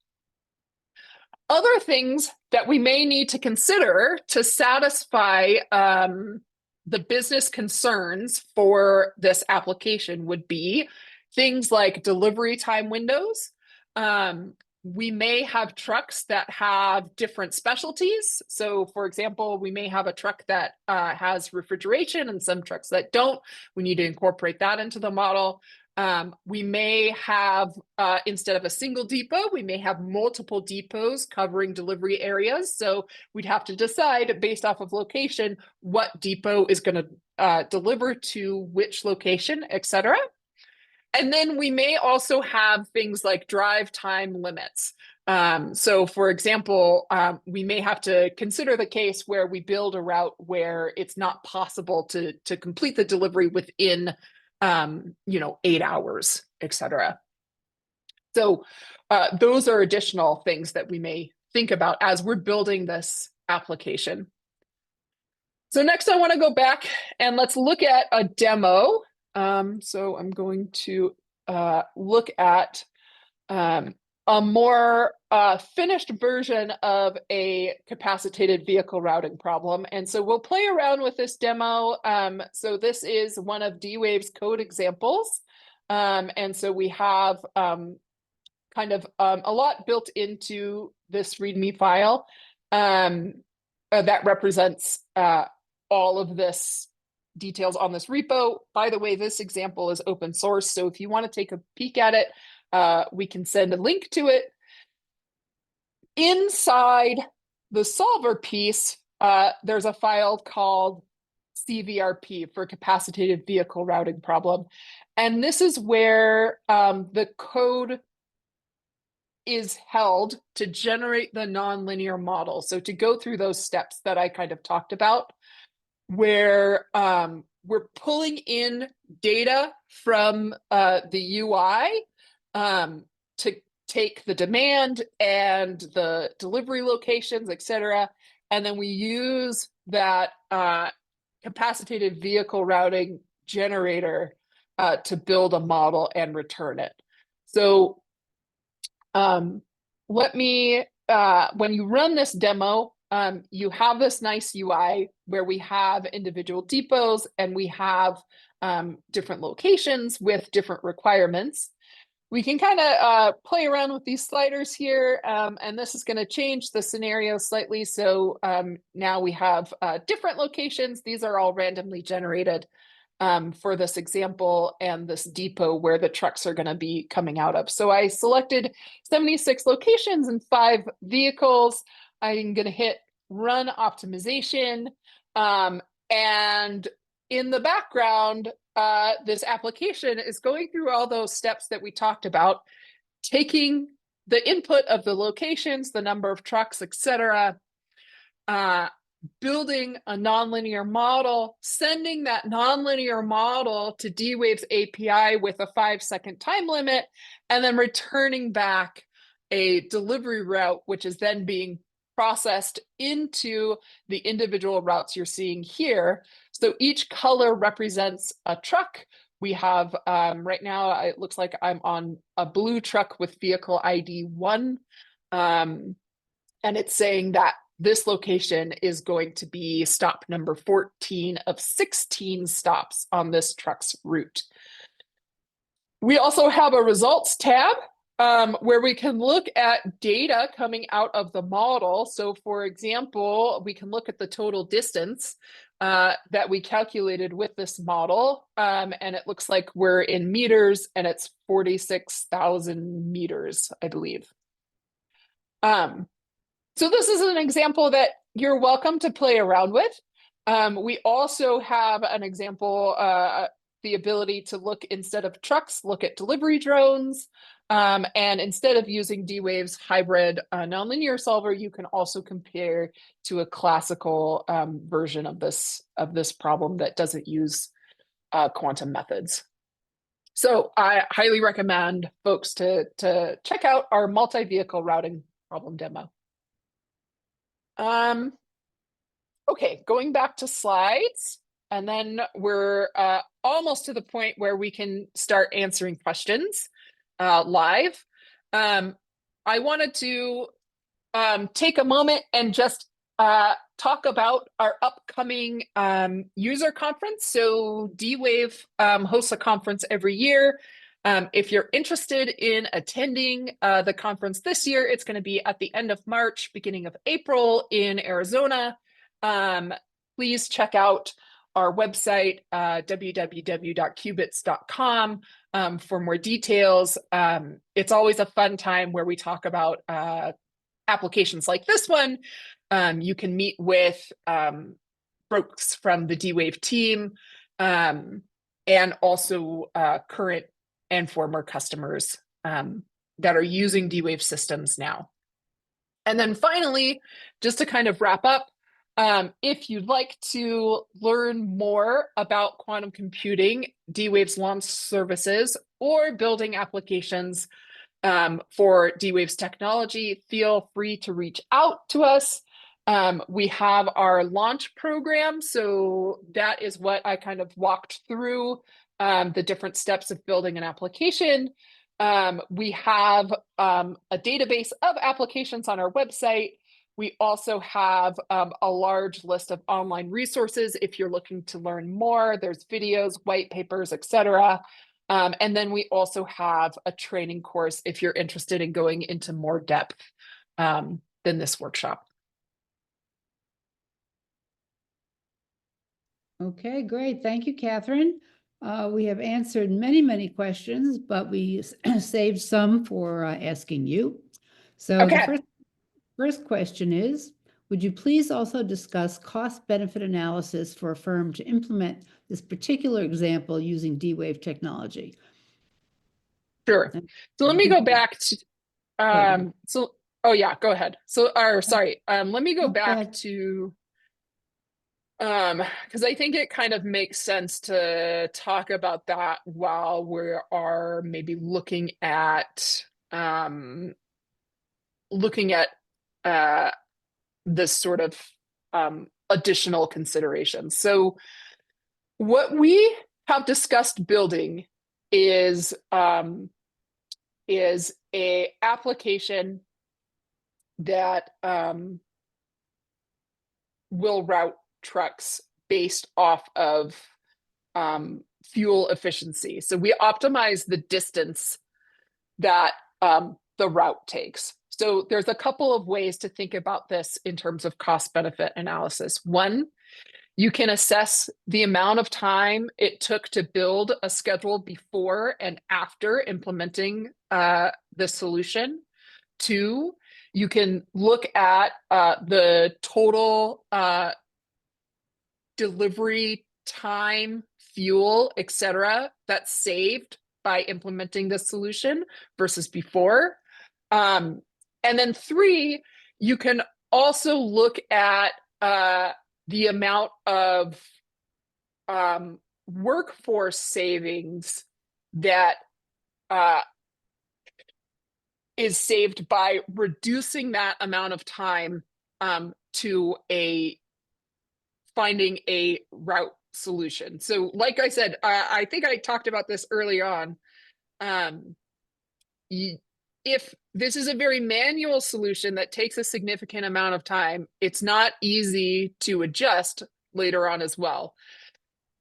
Other things that we may need to consider to satisfy the business concerns for this application would be things like delivery time windows. We may have trucks that have different specialties. So for example, we may have a truck that has refrigeration and some trucks that don't. We need to incorporate that into the model. We may have, instead of a single depot, we may have multiple depots covering delivery areas. So we'd have to decide based off of location, what depot is going to deliver to which location, etc. And then we may also have things like drive time limits. So for example, we may have to consider the case where we build a route where it's not possible to complete the delivery within 8 hours, etc. So those are additional things that we may think about as we're building this application. So next I want to go back and let's look at a demo. So I'm going to look at a more finished version of a capacitated vehicle routing problem. And so we'll play around with this demo. So this is one of D-Wave's code examples. And so we have kind of a lot built into this README file that represents all of this details on this repo. By the way, this example is open source, so if you want to take a peek at it, we can send a link to it. Inside the solver piece, there's a file called CVRP for capacitated vehicle routing problem. And this is where the code is held to generate the nonlinear model. So to go through those steps that I kind of talked about, where we're pulling in data from the UI to take the demand and the delivery locations, etc. And then we use that capacitated vehicle routing generator to build a model and return it. So let me, when you run this demo, you have this nice UI where we have individual depots and we have different locations with different requirements. We can kind of play around with these sliders here, and this is going to change the scenario slightly. So now we have different locations. These are all randomly generated for this example and this depot where the trucks are going to be coming out of. So I selected 76 locations and 5 vehicles. I'm going to hit run optimization. And in the background, this application is going through all those steps that we talked about, taking the input of the locations, the number of trucks, etc., building a nonlinear model, sending that nonlinear model to D-Wave's API with a 5-second time limit, and then returning back a delivery route, which is then being processed into the individual routes you're seeing here. So each color represents a truck. We have, right now, it looks like I'm on a blue truck with vehicle ID 1. And it's saying that this location is going to be stop number 14 of 16 stops on this truck's route. We also have a results tab where we can look at data coming out of the model. So for example, we can look at the total distance that we calculated with this model. And it looks like we're in meters and it's 46,000 meters, I believe. So this is an example that you're welcome to play around with. We also have an example, the ability to look, instead of trucks, look at delivery drones. And instead of using D-Wave's hybrid nonlinear solver, you can also compare to a classical version of this problem that doesn't use quantum methods. So I highly recommend folks to check out our multi-vehicle routing problem demo. Okay, going back to slides, and then we're almost to the point where we can start answering questions live. I wanted to take a moment and just talk about our upcoming user conference. So D-Wave hosts a conference every year. If you're interested in attending the conference this year, it's going to be at the end of March, beginning of April in Arizona. Please check out our website, www.qubits.com, for more details. It's always a fun time where we talk about applications like this one. You can meet with folks from the D-Wave team and also current and former customers that are using D-Wave systems now. And then finally, just to kind of wrap up, if you'd like to learn more about quantum computing, D-Wave's launch services, or building applications for D-Wave's technology, feel free to reach out to us. We have our launch program. So that is what I kind of walked through, the different steps of building an application. We have a database of applications on our website. We also have a large list of online resources if you're looking to learn more. There's videos, white papers, etc. And then we also have a training course if you're interested in going into more depth than this workshop. Okay, great. Thank you, Catherine. We have answered many, many questions, but we saved some for asking you. So Okay. the first question is, would you please also discuss cost-benefit analysis for a firm to implement this particular example using D-Wave technology? Sure. So let me go back to, oh yeah, go ahead. So, sorry, let me go back to, because I think it kind of makes sense to talk about that while we are maybe looking at this sort of additional considerations. So what we have discussed building is a application that will route trucks based off of fuel efficiency. So we optimize the distance that the route takes. So there's a couple of ways to think about this in terms of cost-benefit analysis. One, you can assess the amount of time it took to build a schedule before and after implementing the solution. Two, You can look at the total delivery time, fuel, etc., that's saved by implementing this solution versus before. And then 3, you can also look at the amount of workforce savings that is saved by reducing that amount of time to finding a route solution. So like I said, I think I talked about this early on. If this is a very manual solution that takes a significant amount of time, it's not easy to adjust later on as well.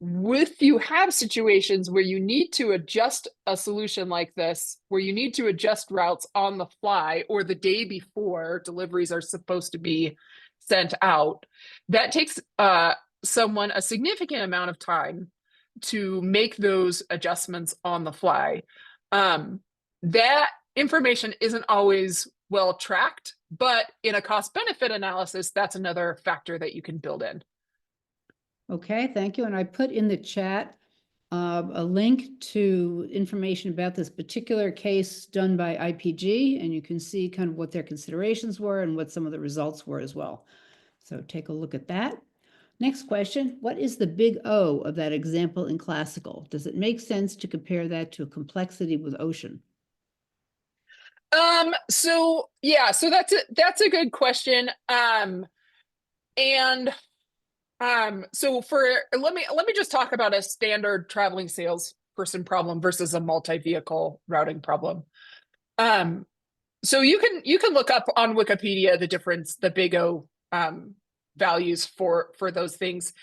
If you have situations where you need to adjust a solution like this, where you need to adjust routes on the fly or the day before deliveries are supposed to be sent out, that takes someone a significant amount of time to make those adjustments on the fly. That information isn't always well tracked, but in a cost benefit analysis, that's another factor that you can build in. Okay, thank you. And I put in the chat a link to information about this particular case done by IPG, and you can see kind of what their considerations were and what some of the results were as well. So take a look at that. Next question, what is the big O of that example in classical? Does it make sense to compare that to a complexity with ocean? So that's a good question. So let me just talk about a standard traveling salesperson problem versus a multi-vehicle routing problem. So you can look up on Wikipedia the difference, the big O values for those things.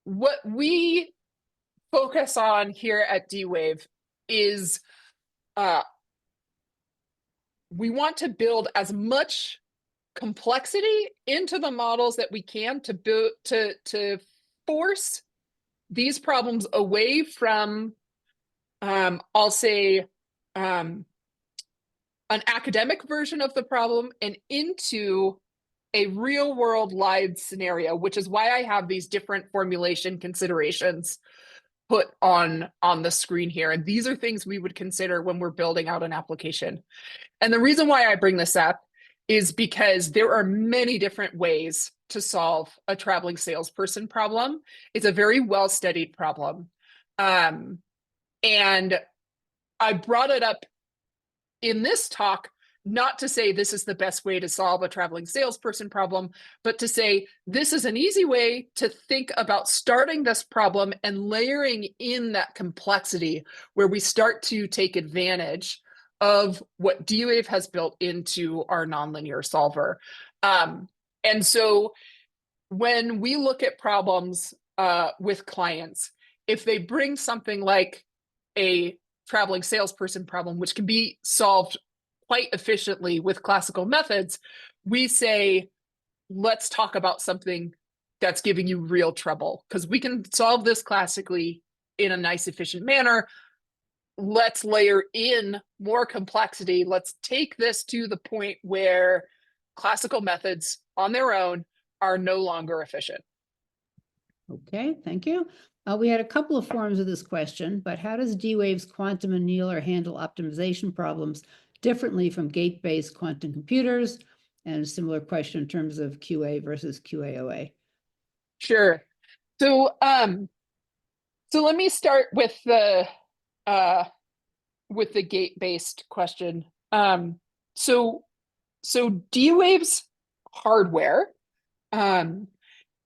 What we focus on here at D-Wave is we want to build as much complexity into the models that we can to build to force these problems away from I'll say an academic version of the problem and into a real world live scenario, which is why I have these different formulation considerations put on the screen here. And these are things we would consider when we're building out an application. And the reason why I bring this up is because there are many different ways to solve a traveling salesperson problem. It's a very well-studied problem. And I brought it up in this talk, not to say this is the best way to solve a traveling salesperson problem, but to say this is an easy way to think about starting this problem and layering in that complexity where we start to take advantage of what D-Wave has built into our nonlinear solver. And so when we look at problems with clients, if they bring something like a traveling salesperson problem, which can be solved quite efficiently with classical methods, we say, let's talk about something that's giving you real trouble, because we can solve this classically in a nice, efficient manner. Let's layer in more complexity. Let's take this to the point where classical methods on their own are no longer efficient. Okay, thank you. We had a couple of forms of this question, but how does D-Wave's quantum annealer handle optimization problems differently from gate-based quantum computers? And a similar question in terms of QA versus QAOA. Sure. So let me start with the gate-based question. So D-Wave's hardware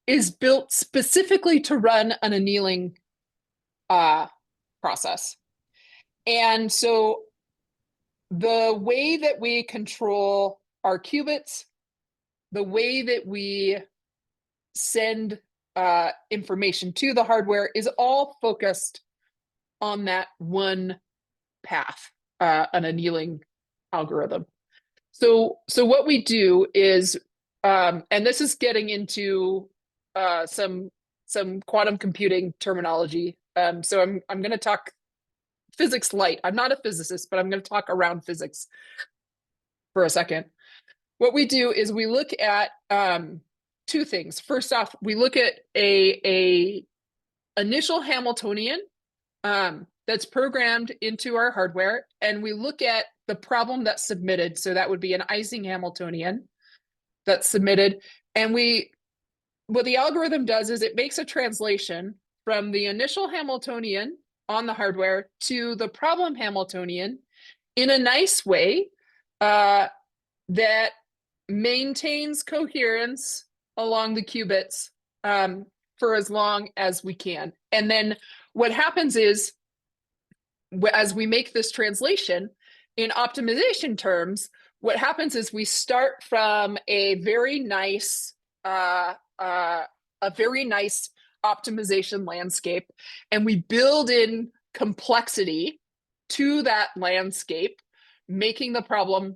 is built specifically to run an annealing process. And so the way that we control our qubits, the way that we send information to the hardware is all focused on that one path, an annealing algorithm. So what we do is, and this is getting into some quantum computing terminology. So I'm going to talk physics light. I'm not a physicist, but I'm going to talk around physics. for a second. What we do is we look at two things. First off, we look at a initial Hamiltonian that's programmed into our hardware, and we look at the problem that's submitted. So that would be an Ising Hamiltonian that's submitted. And what the algorithm does is it makes a translation from the initial Hamiltonian on the hardware to the problem Hamiltonian in a nice way that maintains coherence along the qubits for as long as we can. And then what happens is, as we make this translation in optimization terms, what happens is we start from a very nice optimization landscape, and we build in complexity to that landscape, making the problem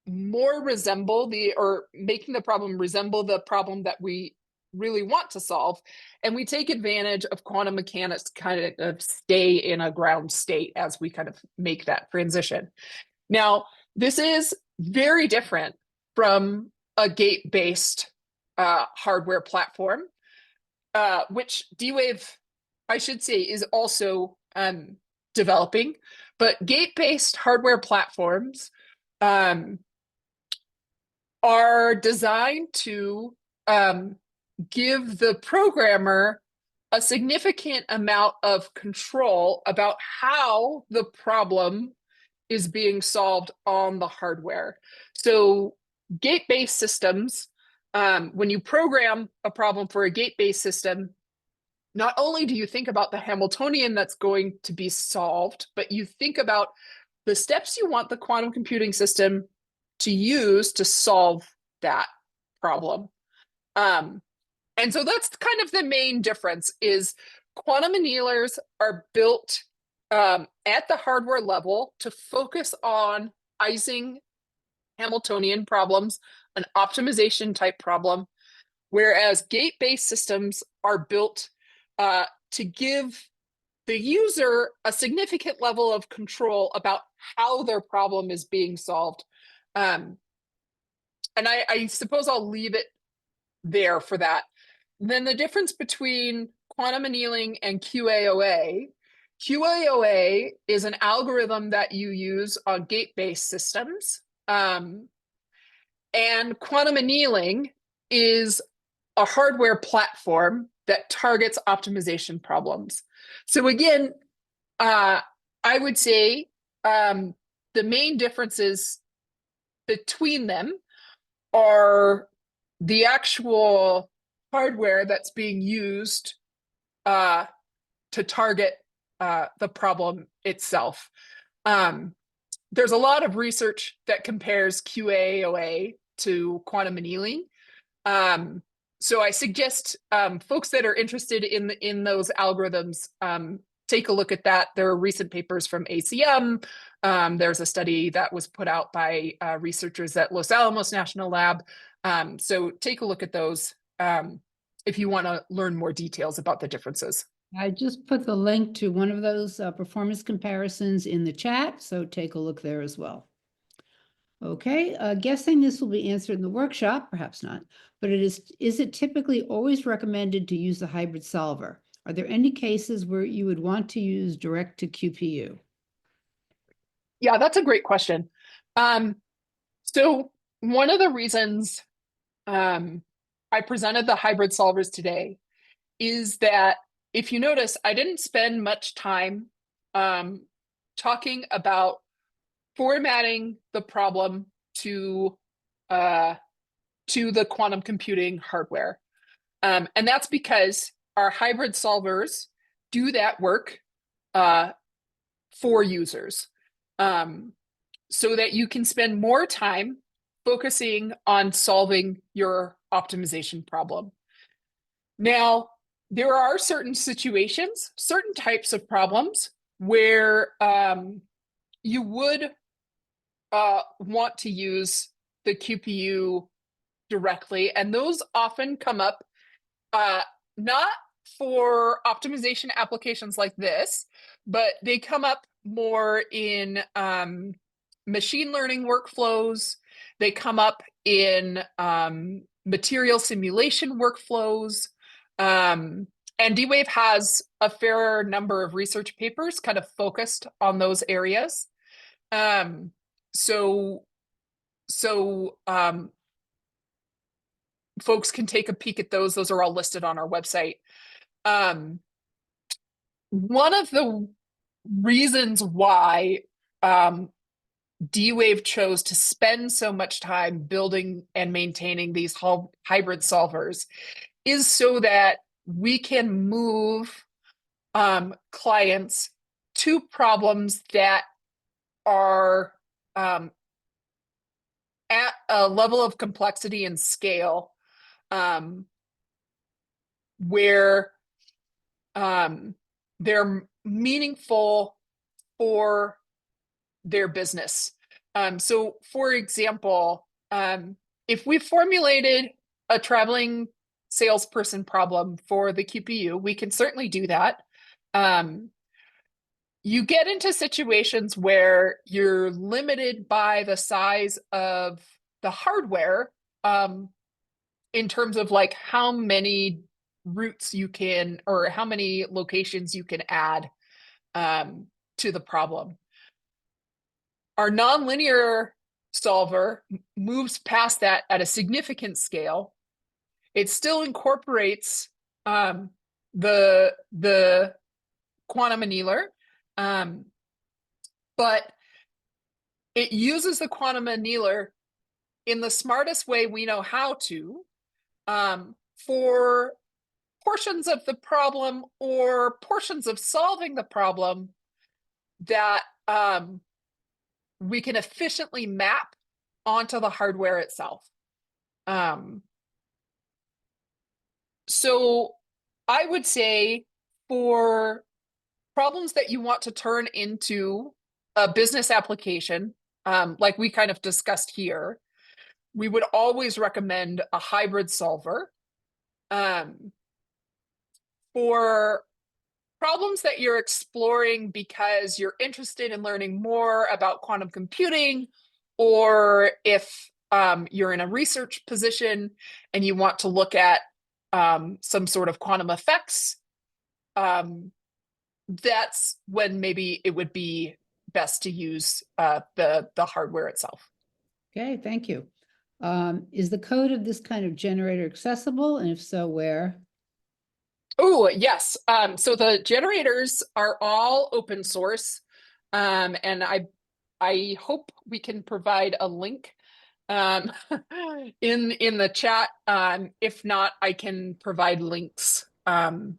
resemble the problem that we really want to solve. And we take advantage of quantum mechanics kind of stay in a ground state as we kind of make that transition. Now, this is very different from a gate-based hardware platform, which D-Wave, I should say, is also developing. But gate-based hardware platforms are designed to give the programmer a significant amount of control about how the problem is being solved on the hardware. So gate-based systems, when you program a problem for a gate-based system, not only do you think about the Hamiltonian that's going to be solved, but you think about the steps you want the quantum computing system to use to solve that problem. And so that's kind of the main difference is quantum annealers are built at the hardware level to focus on Ising Hamiltonian problems, an optimization type problem, whereas gate-based systems are built to give the user a significant level of control about how their problem is being solved. And I suppose I'll leave it there for that. Then the difference between quantum annealing and QAOA. QAOA is an algorithm that you use on gate-based systems. And quantum annealing is a hardware platform that targets optimization problems. So again, I would say the main differences between them are the actual hardware that's being used to target the problem itself. There's a lot of research that compares QAOA to quantum annealing. So I suggest folks that are interested in those algorithms take a look at that. There are recent papers from ACM. There's a study that was put out by researchers at Los Alamos National Lab. So take a look at those if you want to learn more details about the differences. I just put the link to one of those performance comparisons in the chat, so take a look there as well. Okay, guessing this will be answered in the workshop, perhaps not, but is it typically always recommended to use the hybrid solver? Are there any cases where you would want to use direct to QPU? Yeah, that's a great question. So one of the reasons I presented the hybrid solvers today is that if you notice, I didn't spend much time talking about formatting the problem to the quantum computing hardware. And that's because our hybrid solvers do that work for users so that you can spend more time focusing on solving your optimization problem. Now, there are certain situations, certain types of problems where you would want to use the QPU directly, and those often come up not for optimization applications like this, but they come up more in machine learning workflows They come up in material simulation workflows. And D-Wave has a fair number of research papers kind of focused on those areas. So folks can take a peek at those. Those are all listed on our website. One of the reasons why D-Wave chose to spend so much time building and maintaining these hybrid solvers is so that we can move clients to problems that are at a level of complexity and scale where they're meaningful for their business. So for example, if we formulated a traveling salesperson problem for the QPU, we can certainly do that. You get into situations where you're limited by the size of the hardware in terms of like how many routes you can, or how many locations you can add to the problem. Our nonlinear solver moves past that at a significant scale. It still incorporates the quantum annealer, but it uses the quantum annealer in the smartest way we know how to for portions of the problem or portions of solving the problem that we can efficiently map onto the hardware itself. So I would say for problems that you want to turn into a business application, like we kind of discussed here, we would always recommend a hybrid solver. For problems that you're exploring because you're interested in learning more about quantum computing, or if you're in a research position and you want to look at some sort of quantum effects, that's when maybe it would be best to use the hardware itself. Okay, thank you. Is the code of this kind of generator accessible? And if so, where? Oh, yes. So the generators are all open source. And I hope we can provide a link in the chat. If not, I can provide links for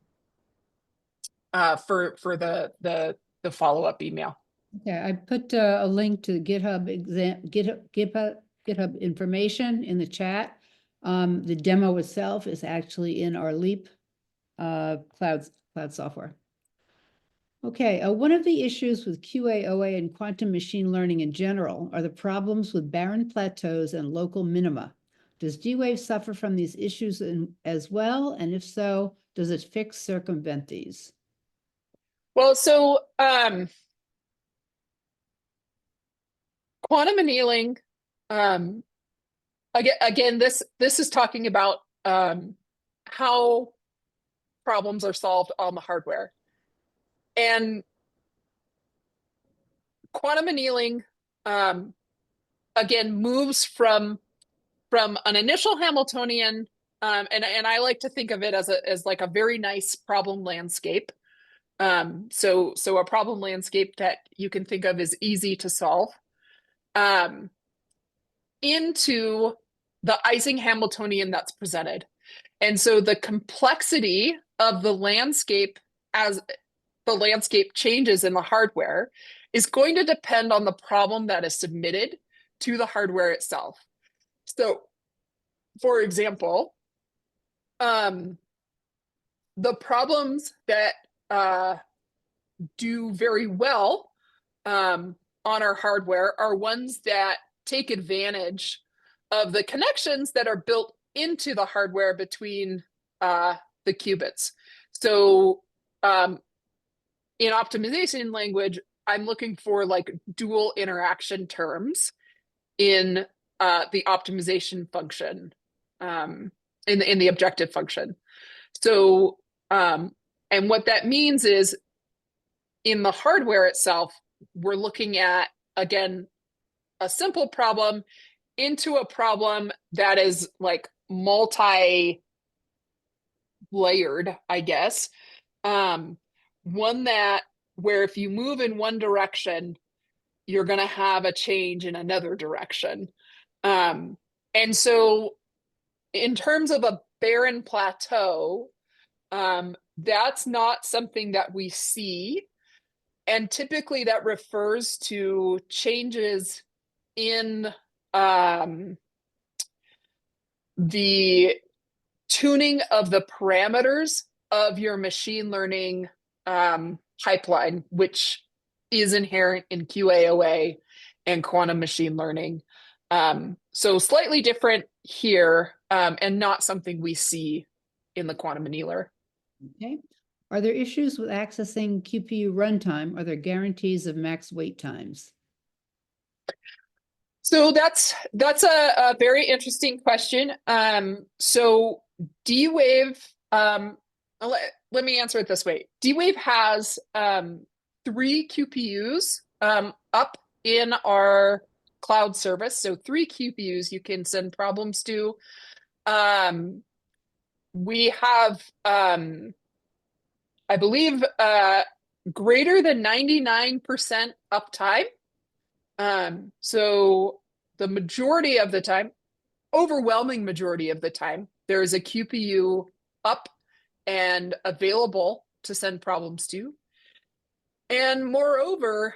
the follow-up email. Okay, I put a link to GitHub information in the chat. The demo itself is actually in our Leap cloud software. Okay, one of the issues with QA/OA and quantum machine learning in general are the problems with barren plateaus and local minima. Does D-Wave suffer from these issues as well? And if so, does it circumvent these? Well, so quantum annealing, again, this is talking about how problems are solved on the hardware. And quantum annealing, again, moves from an initial Hamiltonian, and I like to think of it as like a very nice problem landscape. So a problem landscape that you can think of as easy to solve, into the Ising Hamiltonian that's presented. And so the complexity of the landscape as the landscape changes in the hardware is going to depend on the problem that is submitted to the hardware itself. So, for example, the problems that do very well on our hardware are ones that take advantage of the connections that are built into the hardware between the qubits. So in optimization language, I'm looking for like dual interaction terms in the optimization function in the objective function. So, and what that means is in the hardware itself, we're looking at, again, a simple problem into a problem that is like multi-layered, I guess. One that where if you move in one direction, you're going to have a change in another direction. And so in terms of a barren plateau, that's not something that we see. And typically that refers to changes in the tuning of the parameters of your machine learning pipeline, which is inherent in QAOA and quantum machine learning. So slightly different here, and not something we see in the quantum annealer. Okay. Are there issues with accessing QPU runtime? Are there guarantees of max wait times? So that's a very interesting question. So D-Wave, let me answer it this way. D-Wave has 3 QPUs up in our cloud service. So 3 QPUs you can send problems to. We have, I believe, greater than 99% uptime. So the majority of the time, overwhelming majority of the time, there is a QPU up and available to send problems to. And moreover,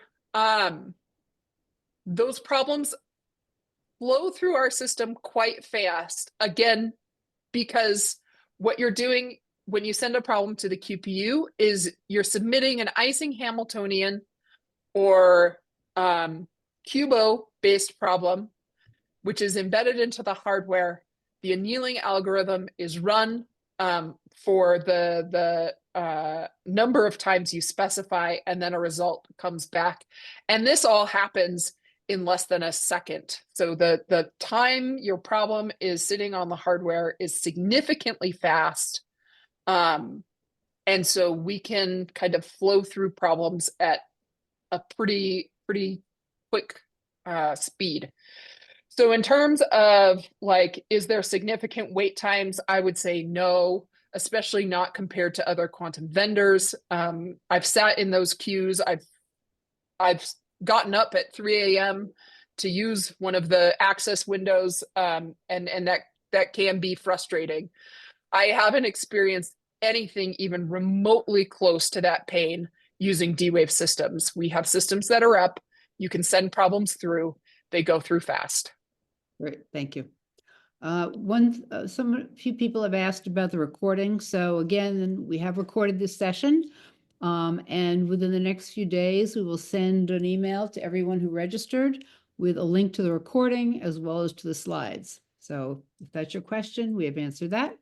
those problems flow through our system quite fast. Again, because what you're doing when you send a problem to the QPU is you're submitting an Ising-Hamiltonian or Cubo-based problem, which is embedded into the hardware. The annealing algorithm is run for the number of times you specify, and then a result comes back. And this all happens in less than a second. So the time your problem is sitting on the hardware is significantly fast. And so we can kind of flow through problems at a pretty quick speed. So in terms of like, is there significant wait times? I would say no, especially not compared to other quantum vendors. I've sat in those queues. I've gotten up at 3 a.m. to use one of the access windows, and that can be frustrating. I haven't experienced anything even remotely close to that pain using D-Wave systems. We have systems that are up. You can send problems through. They go through fast. Great, thank you. Few people have asked about the recording. So again, we have recorded this session. And within the next few days, we will send an email to everyone who registered with a link to the recording as well as to the slides. So if that's your question, we have answered that.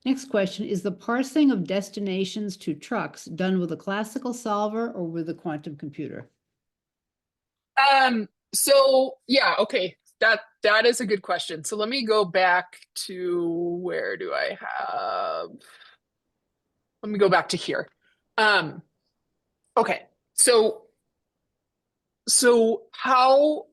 Next question, is the parsing of destinations to trucks done with a classical solver or with a quantum computer? So yeah, okay. That is a good question. So let me go back to where do I have? Let me go back to here. Okay. So how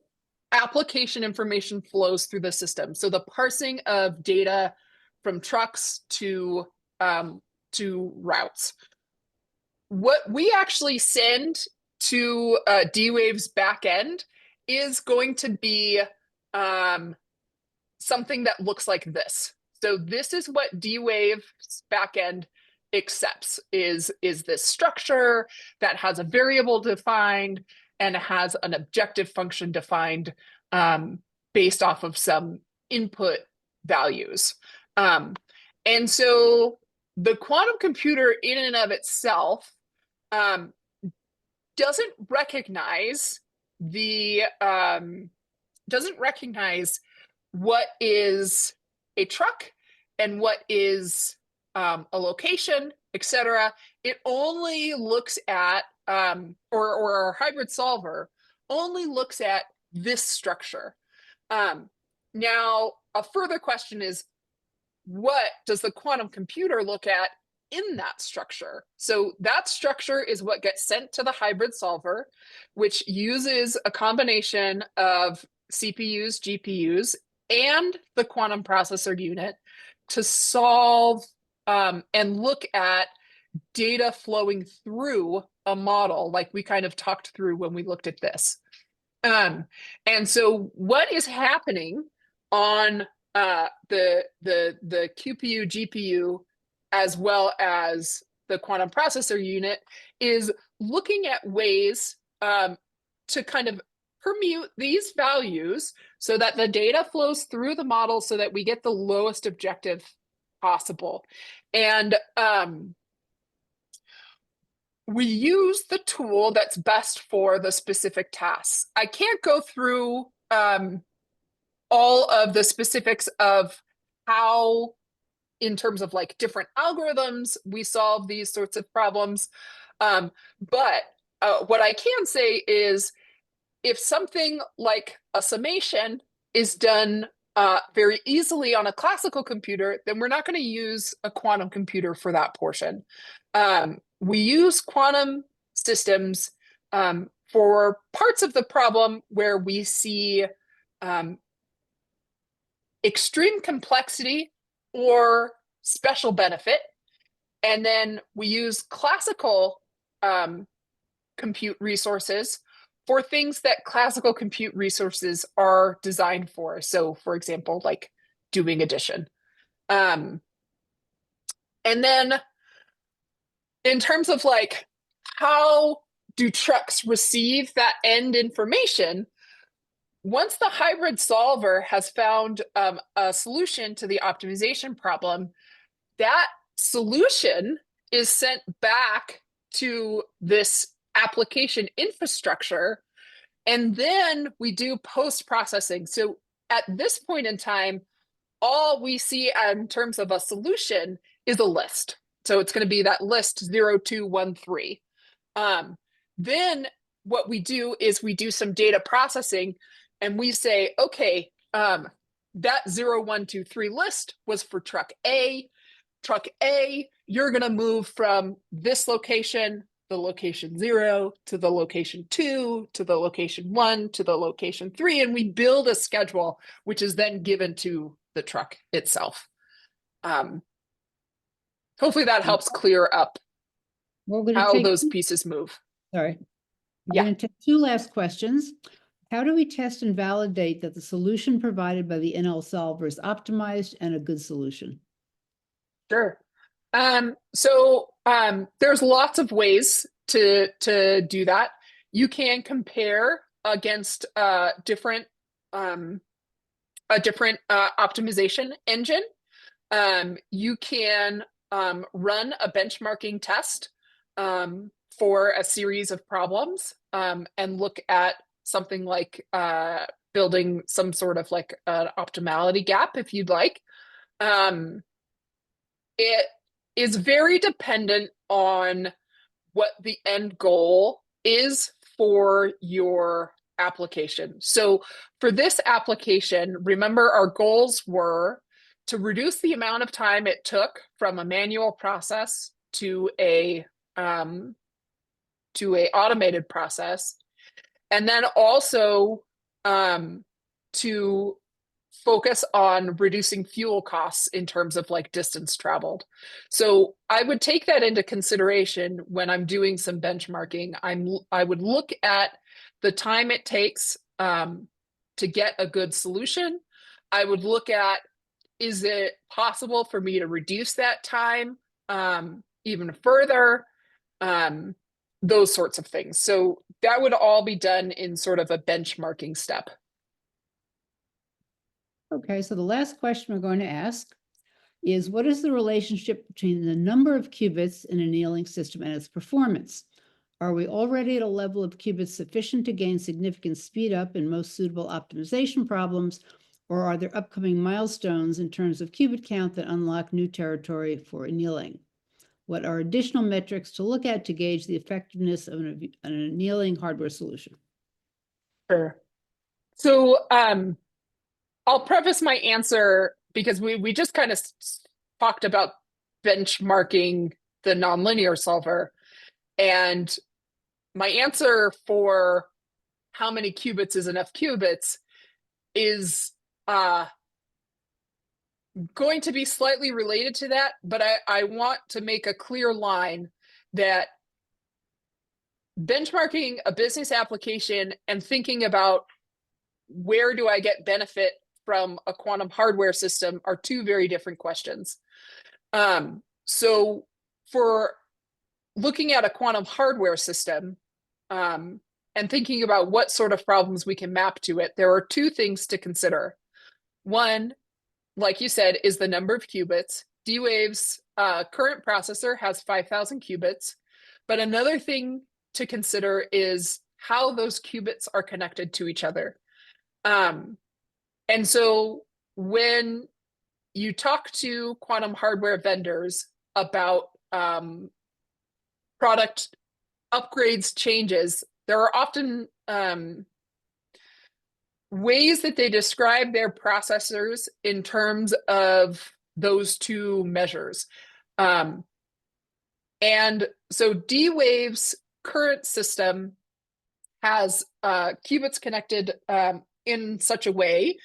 application information flows through the system. So the parsing of data from trucks to routes. What we actually send to D-Wave's backend is going to be something that looks like this. So this is what D-Wave's backend accepts is this structure that has a variable defined and has an objective function defined based off of some input values. And so the quantum computer in and of itself doesn't recognize what is a truck and what is a location, etc. It only looks at or our hybrid solver only looks at this structure. Now, a further question is, what does the quantum computer look at in that structure? So that structure is what gets sent to the hybrid solver, which uses a combination of CPUs, GPUs, and the quantum processor unit to solve and look at data flowing through a model, like we kind of talked through when we looked at this. And so what is happening on the QPU, GPU, as well as the quantum processor unit is looking at ways to kind of permute these values so that the data flows through the model so that we get the lowest objective possible. And we use the tool that's best for the specific tasks. I can't go through all of the specifics of how, in terms of like different algorithms, we solve these sorts of problems. But what I can say is if something like a summation is done very easily on a classical computer, then we're not going to use a quantum computer for that portion. We use quantum systems for parts of the problem where we see extreme complexity or special benefit. And then we use classical compute resources for things that classical compute resources are designed for. So, for example, like doing addition. And then in terms of like, how do trucks receive that end information? Once the hybrid solver has found a solution to the optimization problem, that solution is sent back to this application infrastructure, and then we do post-processing. So at this point in time, all we see in terms of a solution is a list. So it's going to be that list 0213. Then what we do is we do some data processing and we say, okay, that 0123 list was for truck A. Truck A, you're going to move from this location, the location 0, to the location 2, to the location 1, to the location 3, and we build a schedule, which is then given to the truck itself. Hopefully that helps clear up how those pieces move. Sorry. We're going to take 2 last questions. How do we test and validate that the solution provided by the NL solver is optimized and a good solution? Sure. There's lots of ways to do that. You can compare against a different optimization engine. You can run a benchmarking test for a series of problems and look at something like building some sort of like an optimality gap, if you'd like. It is very dependent on what the end goal is for your application. So for this application, remember our goals were to reduce the amount of time it took from a manual process to a automated process, and then also to focus on reducing fuel costs in terms of like distance traveled. So I would take that into consideration when I'm doing some benchmarking. I would look at the time it takes to get a good solution. I would look at, is it possible for me to reduce that time even further? Those sorts of things. So that would all be done in sort of a benchmarking step. Okay, so the last question we're going to ask is, what is the relationship between the number of qubits in an annealing system and its performance? Are we already at a level of qubits sufficient to gain significant speed up in most suitable optimization problems, or are there upcoming milestones in terms of qubit count that unlock new territory for annealing? What are additional metrics to look at to gauge the effectiveness of an annealing hardware solution? Sure. So I'll preface my answer because we just kind of talked about benchmarking the nonlinear solver. And my answer for how many qubits is enough qubits is going to be slightly related to that, but I want to make a clear line that benchmarking a business application and thinking about where do I get benefit from a quantum hardware system are two very different questions. So for looking at a quantum hardware system and thinking about what sort of problems we can map to it, there are two things to consider. One, like you said, is the number of qubits. D-Wave's current processor has 5,000 qubits, but another thing to consider is how those qubits are connected to each other. And so when you talk to quantum hardware vendors about product upgrades, changes, there are often ways that they describe their processors in terms of those two measures. And so D-Wave's current system has qubits connected in such a way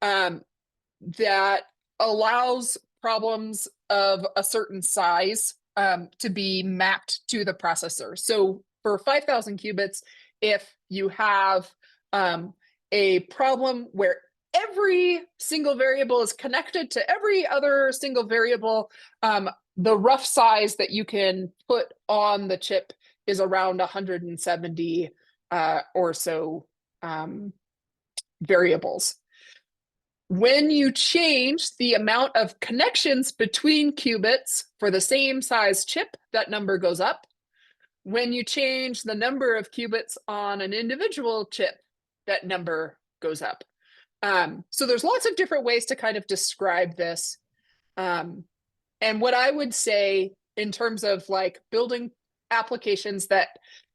that allows problems of a certain size to be mapped to the processor. So for 5,000 qubits, if you have a problem where every single variable is connected to every other single variable, the rough size that you can put on the chip is around 170 or so variables. When you change the amount of connections between qubits for the same size chip, that number goes up. When you change the number of qubits on an individual chip, that number goes up. So there's lots of different ways to kind of describe this. And what I would say in terms of like building applications that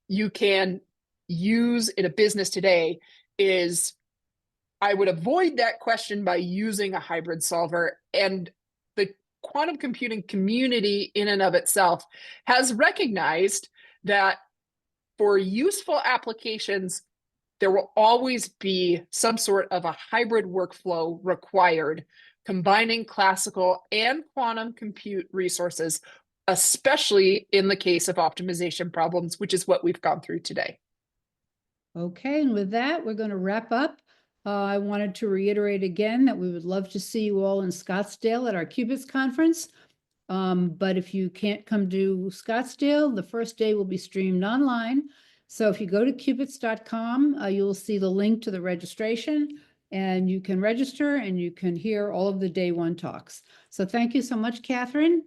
you can use in a business today is I would avoid that question by using a hybrid solver. And the quantum computing community in and of itself has recognized that for useful applications, there will always be some sort of a hybrid workflow required, combining classical and quantum compute resources, especially in the case of optimization problems, which is what we've gone through today. Okay, and with that, we're going to wrap up. I wanted to reiterate again that we would love to see you all in Scottsdale at our Qubits conference. But if you can't come to Scottsdale, the first day will be streamed online. So if you go to qubits.com, you'll see the link to the registration, and you can register and you can hear all of the day one talks. So thank you so much, Catherine.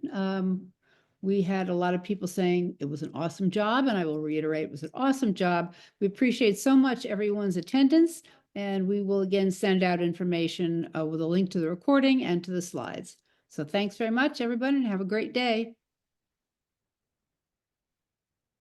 We had a lot of people saying it was an awesome job, and I will reiterate, it was an awesome job. We appreciate so much everyone's attendance, and we will again send out information with a link to the recording and to the slides. So thanks very much, everybody, and have a great day.